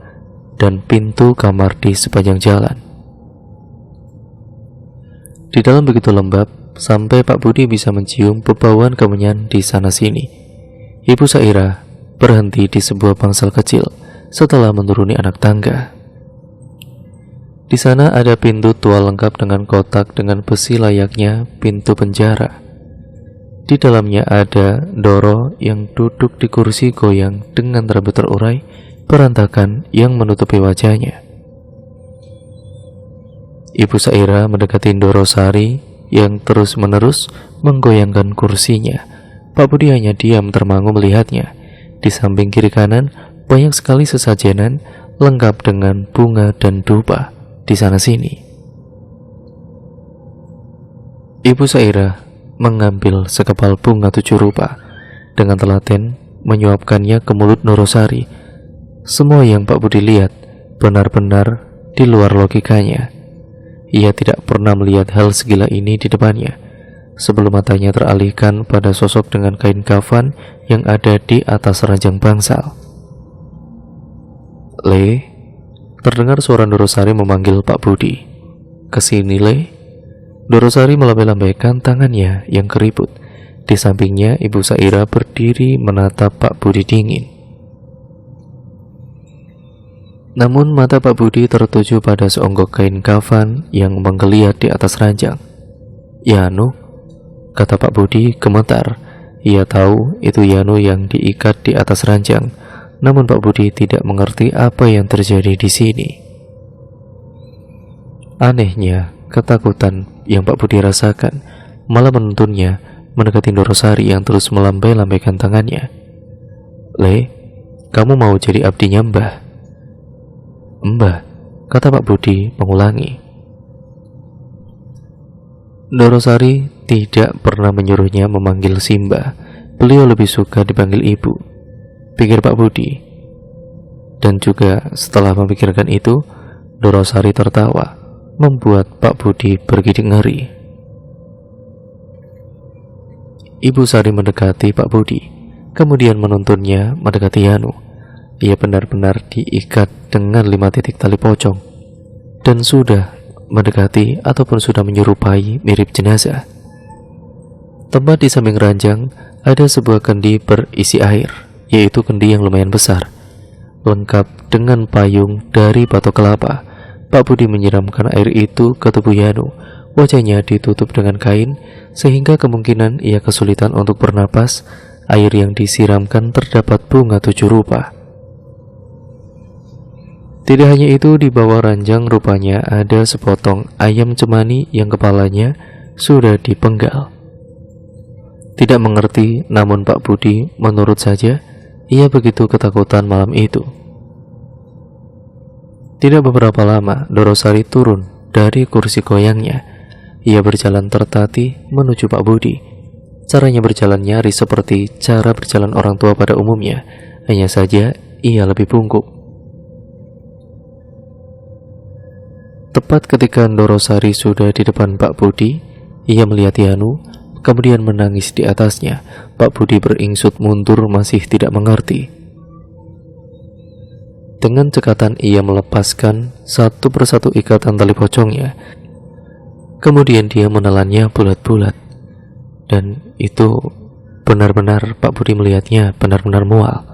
dan pintu kamar di sepanjang jalan. Di dalam begitu lembab sampai Pak Budi bisa mencium bebauan kemenyan di sana sini. Ibu Saira berhenti di sebuah bangsal kecil setelah menuruni anak tangga. Di sana ada pintu tua lengkap dengan kotak dengan besi layaknya pintu penjara. Di dalamnya ada Doro yang duduk di kursi goyang dengan rambut terurai berantakan yang menutupi wajahnya. Ibu Saira mendekati Doro Sari yang terus-menerus menggoyangkan kursinya. Pak Budi hanya diam termangu melihatnya. Di samping kiri kanan banyak sekali sesajenan lengkap dengan bunga dan dupa di sana sini. Ibu Saira mengambil sekepal bunga 7 rupa dengan telaten menyuapkannya ke mulut Norosari. Semua yang Pak Budi lihat benar-benar di luar logikanya. Ia tidak pernah melihat hal segila ini di depannya. Sebelum matanya teralihkan pada sosok dengan kain kafan yang ada di atas ranjang bangsal. Le, terdengar suara Dorosari memanggil Pak Budi. "Kesini, Le." Dorosari melambai-lambaikan tangannya yang keriput. Di sampingnya Ibu Saira berdiri menatap Pak Budi dingin. Namun mata Pak Budi tertuju pada seonggok kain kafan yang menggeliat di atas ranjang. "Yanu," kata Pak Budi gemetar. Ia tahu itu Yanu yang diikat di atas ranjang. Namun Pak Budi tidak mengerti apa yang terjadi di sini. Anehnya, ketakutan yang Pak Budi rasakan malah menuntunnya mendekati Dorosari yang terus melambai-lambaikan tangannya. "Le, kamu mau jadi abdinya Mbah?" "Mbah," kata Pak Budi mengulangi. Dorosari tidak pernah menyuruhnya memanggil Simba. Beliau lebih suka dipanggil ibu, pikir Pak Budi. Dan juga setelah memikirkan itu, Dorosari tertawa, membuat Pak Budi bergidik ngeri. Ibu Sari mendekati Pak Budi, kemudian menuntunnya mendekati Yanu. Ia benar-benar diikat dengan 5 titik tali pocong dan sudah mendekati ataupun sudah menyerupai mirip jenazah. Tepat di samping ranjang ada sebuah kendi berisi air, yaitu kendi yang lumayan besar, lengkap dengan payung dari batok kelapa. Pak Budi menyiramkan air itu ke tubuh Yanu. Wajahnya ditutup dengan kain sehingga kemungkinan ia kesulitan untuk bernapas. Air yang disiramkan terdapat bunga 7 rupa. Tidak hanya itu, di bawah ranjang rupanya ada sepotong ayam cemani yang kepalanya sudah dipenggal. Tidak mengerti, namun Pak Budi menurut saja. Ia begitu ketakutan malam itu. Tidak beberapa lama, Dorosari turun dari kursi goyangnya. Ia berjalan tertatih menuju Pak Budi. Caranya berjalan nyaris seperti cara berjalan orang tua pada umumnya, hanya saja ia lebih bungkuk. Tepat ketika Dorosari sudah di depan Pak Budi, ia melihat Yanu, kemudian menangis di atasnya. Pak Budi beringsut mundur, masih tidak mengerti. Dengan cekatan ia melepaskan satu persatu ikatan tali pocongnya. Kemudian dia menelannya bulat-bulat. Dan itu benar-benar Pak Budi melihatnya benar-benar mual.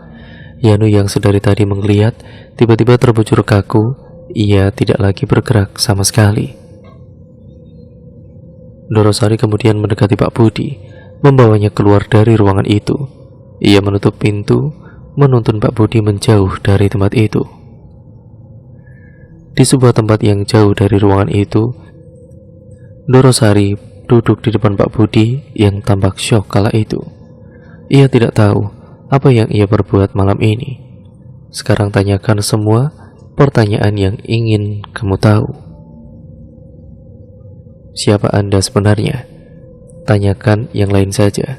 Yanu yang sedari tadi menggeliat tiba-tiba terbujur kaku. Ia tidak lagi bergerak sama sekali. Dorosari kemudian mendekati Pak Budi, membawanya keluar dari ruangan itu. Ia menutup pintu, menuntun Pak Budi menjauh dari tempat itu. Di sebuah tempat yang jauh dari ruangan itu, Dorosari duduk di depan Pak Budi yang tampak syok kala itu. Ia tidak tahu apa yang ia perbuat malam ini. Sekarang tanyakan semua pertanyaan yang ingin kamu tahu. Siapa Anda sebenarnya? Tanyakan yang lain saja.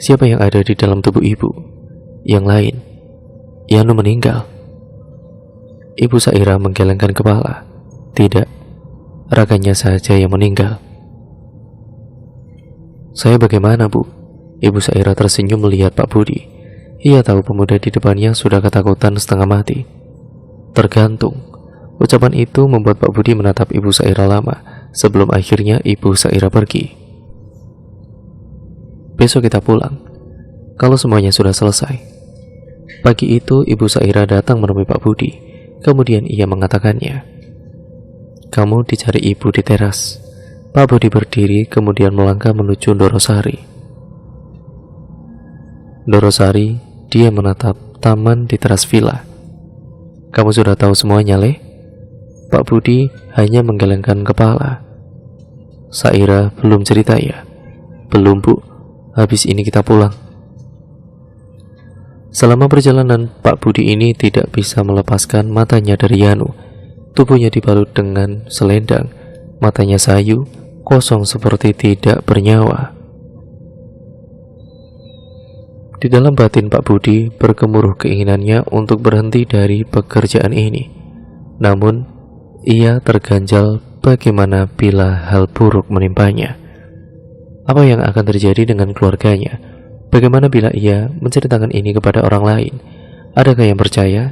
Siapa yang ada di dalam tubuh ibu? Yang lain, Yanu meninggal. Ibu Saira menggelengkan kepala. Tidak, raganya saja yang meninggal. Saya bagaimana, Bu? Ibu Saira tersenyum melihat Pak Budi. Ia tahu pemuda di depannya sudah ketakutan setengah mati. Tergantung. Ucapan itu membuat Pak Budi menatap Ibu Saira lama, sebelum akhirnya Ibu Saira pergi. Besok kita pulang, kalau semuanya sudah selesai. Pagi itu Ibu Saira datang menemui Pak Budi. Kemudian ia mengatakannya, "Kamu dicari ibu di teras." Pak Budi berdiri kemudian melangkah menuju Dorosari. Dorosari, dia menatap taman di teras villa. "Kamu sudah tahu semuanya, Le?" Pak Budi hanya menggelengkan kepala. "Saira belum cerita ya?" "Belum, Bu. Habis ini kita pulang." Selama perjalanan, Pak Budi ini tidak bisa melepaskan matanya dari Yanu. Tubuhnya dibalut dengan selendang, matanya sayu, kosong seperti tidak bernyawa. Di dalam batin Pak Budi bergemuruh keinginannya untuk berhenti dari pekerjaan ini. Namun, ia terganjal bagaimana bila hal buruk menimpanya. Apa yang akan terjadi dengan keluarganya? Bagaimana bila ia menceritakan ini kepada orang lain? Adakah yang percaya?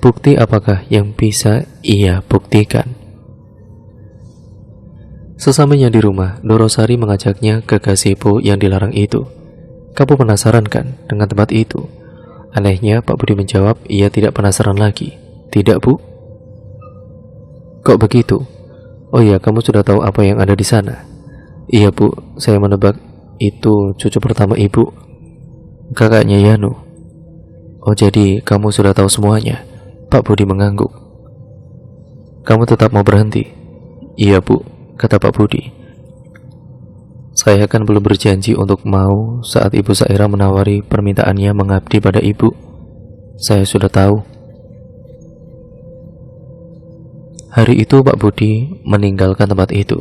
Bukti apakah yang bisa ia buktikan? Sesampainya di rumah, Dorosari mengajaknya ke gazebo yang dilarang itu. Kamu penasaran kan dengan tempat itu? Anehnya, Pak Budi menjawab, ia tidak penasaran lagi. Tidak, Bu? Kok begitu? Oh iya, kamu sudah tahu apa yang ada di sana? Iya, Bu, saya menebak itu cucu pertama Ibu, kakaknya Yanu. Oh, jadi kamu sudah tahu semuanya? Pak Budi mengangguk. Kamu tetap mau berhenti? Iya, Bu, kata Pak Budi. Saya kan belum berjanji untuk mau saat Ibu Saira menawari permintaannya mengabdi pada Ibu. Saya sudah tahu. Hari itu Pak Budi meninggalkan tempat itu.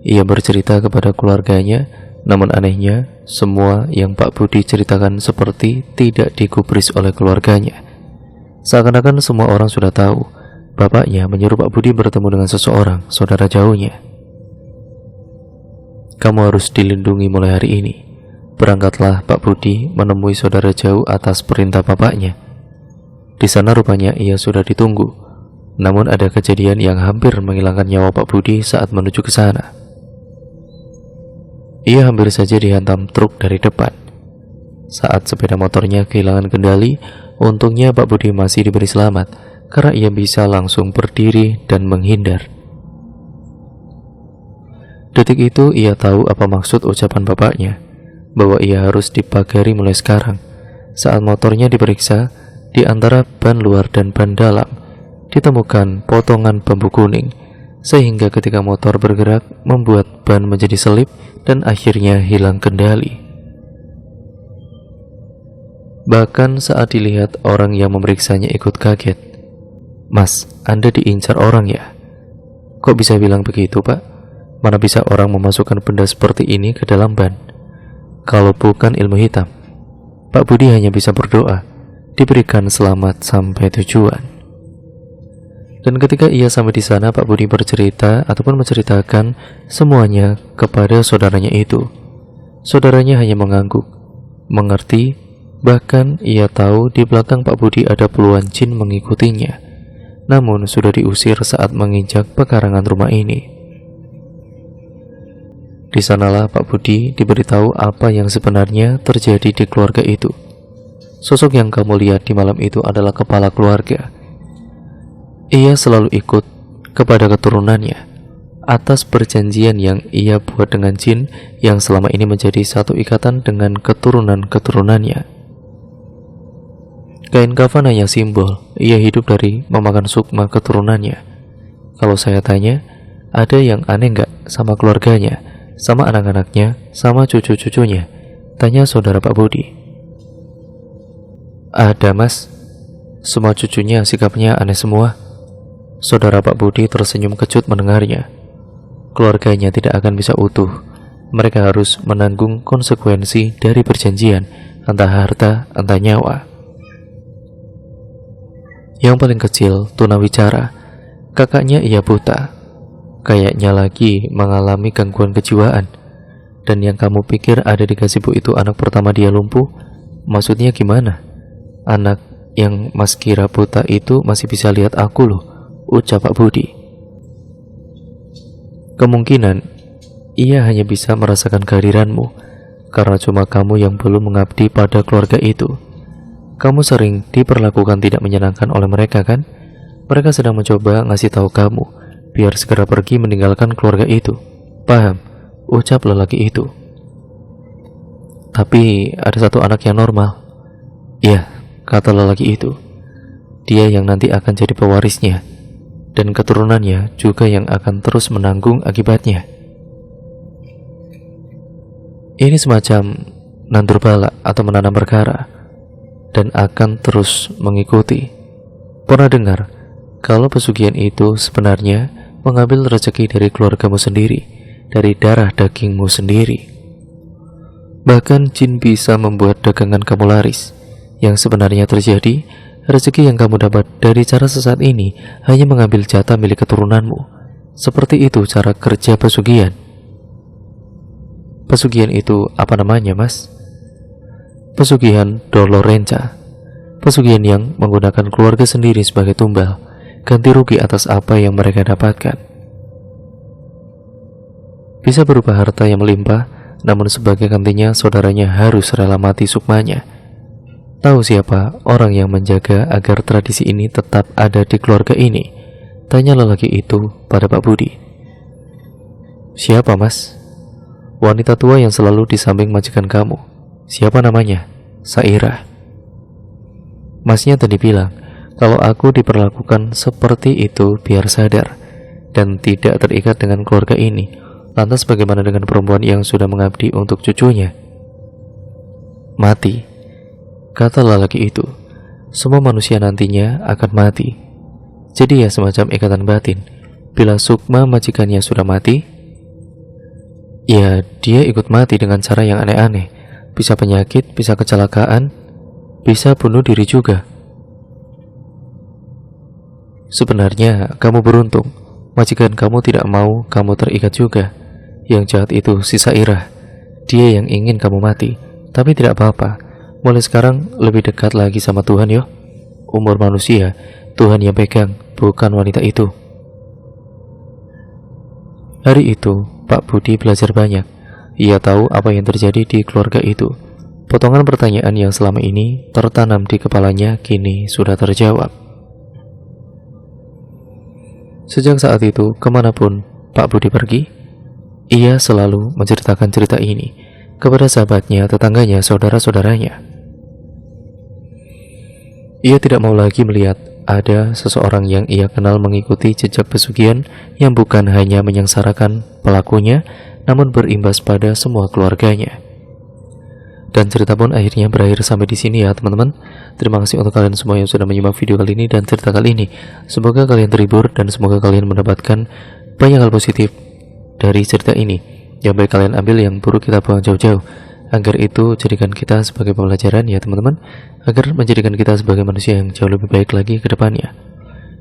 Ia bercerita kepada keluarganya, namun anehnya, semua yang Pak Budi ceritakan seperti tidak digubris oleh keluarganya. Seakan-akan semua orang sudah tahu. Bapaknya menyuruh Pak Budi bertemu dengan seseorang, saudara jauhnya. Kamu harus dilindungi mulai hari ini. Berangkatlah Pak Budi menemui saudara jauh atas perintah bapaknya. Di sana rupanya ia sudah ditunggu. Namun ada kejadian yang hampir menghilangkan nyawa Pak Budi saat menuju ke sana. Ia hampir saja dihantam truk dari depan. Saat sepeda motornya kehilangan kendali, untungnya Pak Budi masih diberi selamat karena ia bisa langsung berdiri dan menghindar. Detik itu ia tahu apa maksud ucapan bapaknya, bahwa ia harus dipagari mulai sekarang. Saat motornya diperiksa, di antara ban luar dan ban dalam ditemukan potongan bambu kuning, sehingga ketika motor bergerak membuat ban menjadi selip dan akhirnya hilang kendali. Bahkan saat dilihat orang yang memeriksanya ikut kaget. Mas, Anda diincar orang ya? Kok bisa bilang begitu, Pak? Mana bisa orang memasukkan benda seperti ini ke dalam ban? Kalau bukan ilmu hitam. Pak Budi hanya bisa berdoa, diberikan selamat sampai tujuan. Dan ketika ia sampai di sana, Pak Budi bercerita ataupun menceritakan semuanya kepada saudaranya itu. Saudaranya hanya mengangguk, mengerti, bahkan ia tahu di belakang Pak Budi ada puluhan jin mengikutinya. Namun sudah diusir saat menginjak pekarangan rumah ini. Di sanalah Pak Budi diberitahu apa yang sebenarnya terjadi di keluarga itu. Sosok yang kamu lihat di malam itu adalah kepala keluarga. Ia selalu ikut kepada keturunannya atas perjanjian yang ia buat dengan jin yang selama ini menjadi satu ikatan dengan keturunan-keturunannya. Kain kafan hanya simbol, ia hidup dari memakan sukma keturunannya. Kalau saya tanya, ada yang aneh nggak sama keluarganya, sama anak-anaknya, sama cucu-cucunya? Tanya saudara Pak Budi. Ada, Mas. Semua cucunya sikapnya aneh semua. Saudara Pak Budi tersenyum kecut mendengarnya. Keluarganya tidak akan bisa utuh. Mereka harus menanggung konsekuensi dari perjanjian, entah harta, entah nyawa. Yang paling kecil, tunawicara. Kakaknya ia buta. Kayaknya lagi mengalami gangguan kejiwaan. Dan yang kamu pikir ada di gazebo itu anak pertama dia lumpuh? Maksudnya gimana? Anak yang Mas kira buta itu masih bisa lihat aku loh, ucap Pak Budi. Kemungkinan ia hanya bisa merasakan kehadiranmu karena cuma kamu yang belum mengabdi pada keluarga itu. Kamu sering diperlakukan tidak menyenangkan oleh mereka kan? Mereka sedang mencoba ngasih tahu kamu biar segera pergi meninggalkan keluarga itu. Paham? Ucap lelaki itu. Tapi ada satu anak yang normal. Iya, kata lelaki itu. Dia yang nanti akan jadi pewarisnya, dan keturunannya juga yang akan terus menanggung akibatnya. Ini semacam nandur bala atau menanam perkara, dan akan terus mengikuti. Pernah dengar kalau pesugihan itu sebenarnya mengambil rezeki dari keluargamu sendiri, dari darah dagingmu sendiri. Bahkan jin bisa membuat dagangan kamu laris. Yang sebenarnya terjadi, rezeki yang kamu dapat dari cara sesat ini hanya mengambil jatah milik keturunanmu. Seperti itu cara kerja pesugihan. Pesugihan itu apa namanya, Mas? Pesugihan Dolorenca. Pesugihan yang menggunakan keluarga sendiri sebagai tumbal, ganti rugi atas apa yang mereka dapatkan. Bisa berupa harta yang melimpah, namun sebagai gantinya saudaranya harus rela mati sukmanya. Tahu siapa orang yang menjaga agar tradisi ini tetap ada di keluarga ini? Tanya lelaki itu pada Pak Budi. Siapa, Mas? Wanita tua yang selalu di samping majikan kamu. Siapa namanya? Sairah. Masnya tadi bilang, kalau aku diperlakukan seperti itu biar sadar dan tidak terikat dengan keluarga ini. Lantas bagaimana dengan perempuan yang sudah mengabdi untuk cucunya? Mati, kata lelaki itu. Semua manusia nantinya akan mati. Jadi ya semacam ikatan batin. Bila Sukma majikannya sudah mati, ya dia ikut mati dengan cara yang aneh-aneh. Bisa penyakit, bisa kecelakaan, bisa bunuh diri juga. Sebenarnya kamu beruntung, majikan kamu tidak mau kamu terikat juga. Yang jahat itu si Sairah. Dia yang ingin kamu mati. Tapi tidak apa-apa, mulai sekarang lebih dekat lagi sama Tuhan yo. Umur manusia, Tuhan yang pegang, bukan wanita itu. Hari itu, Pak Budi belajar banyak. Ia tahu apa yang terjadi di keluarga itu. Potongan pertanyaan yang selama ini tertanam di kepalanya kini sudah terjawab. Sejak saat itu, kemanapun Pak Budi pergi, ia selalu menceritakan cerita ini kepada sahabatnya, tetangganya, saudara-saudaranya. Ia tidak mau lagi melihat ada seseorang yang ia kenal mengikuti jejak pesugihan yang bukan hanya menyengsarakan pelakunya, namun berimbas pada semua keluarganya. Dan cerita pun akhirnya berakhir sampai di sini ya teman-teman. Terima kasih untuk kalian semua yang sudah menyimak video kali ini dan cerita kali ini. Semoga kalian terhibur dan semoga kalian mendapatkan banyak hal positif dari cerita ini. Yang baik kalian ambil, yang buruk kita buang jauh-jauh, agar itu jadikan kita sebagai pembelajaran ya teman-teman, agar menjadikan kita sebagai manusia yang jauh lebih baik lagi ke depannya.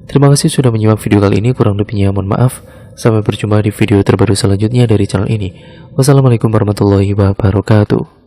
Terima kasih sudah menyimak video kali ini, kurang lebihnya mohon maaf. Sampai berjumpa di video terbaru selanjutnya dari channel ini. Wassalamualaikum warahmatullahi wabarakatuh.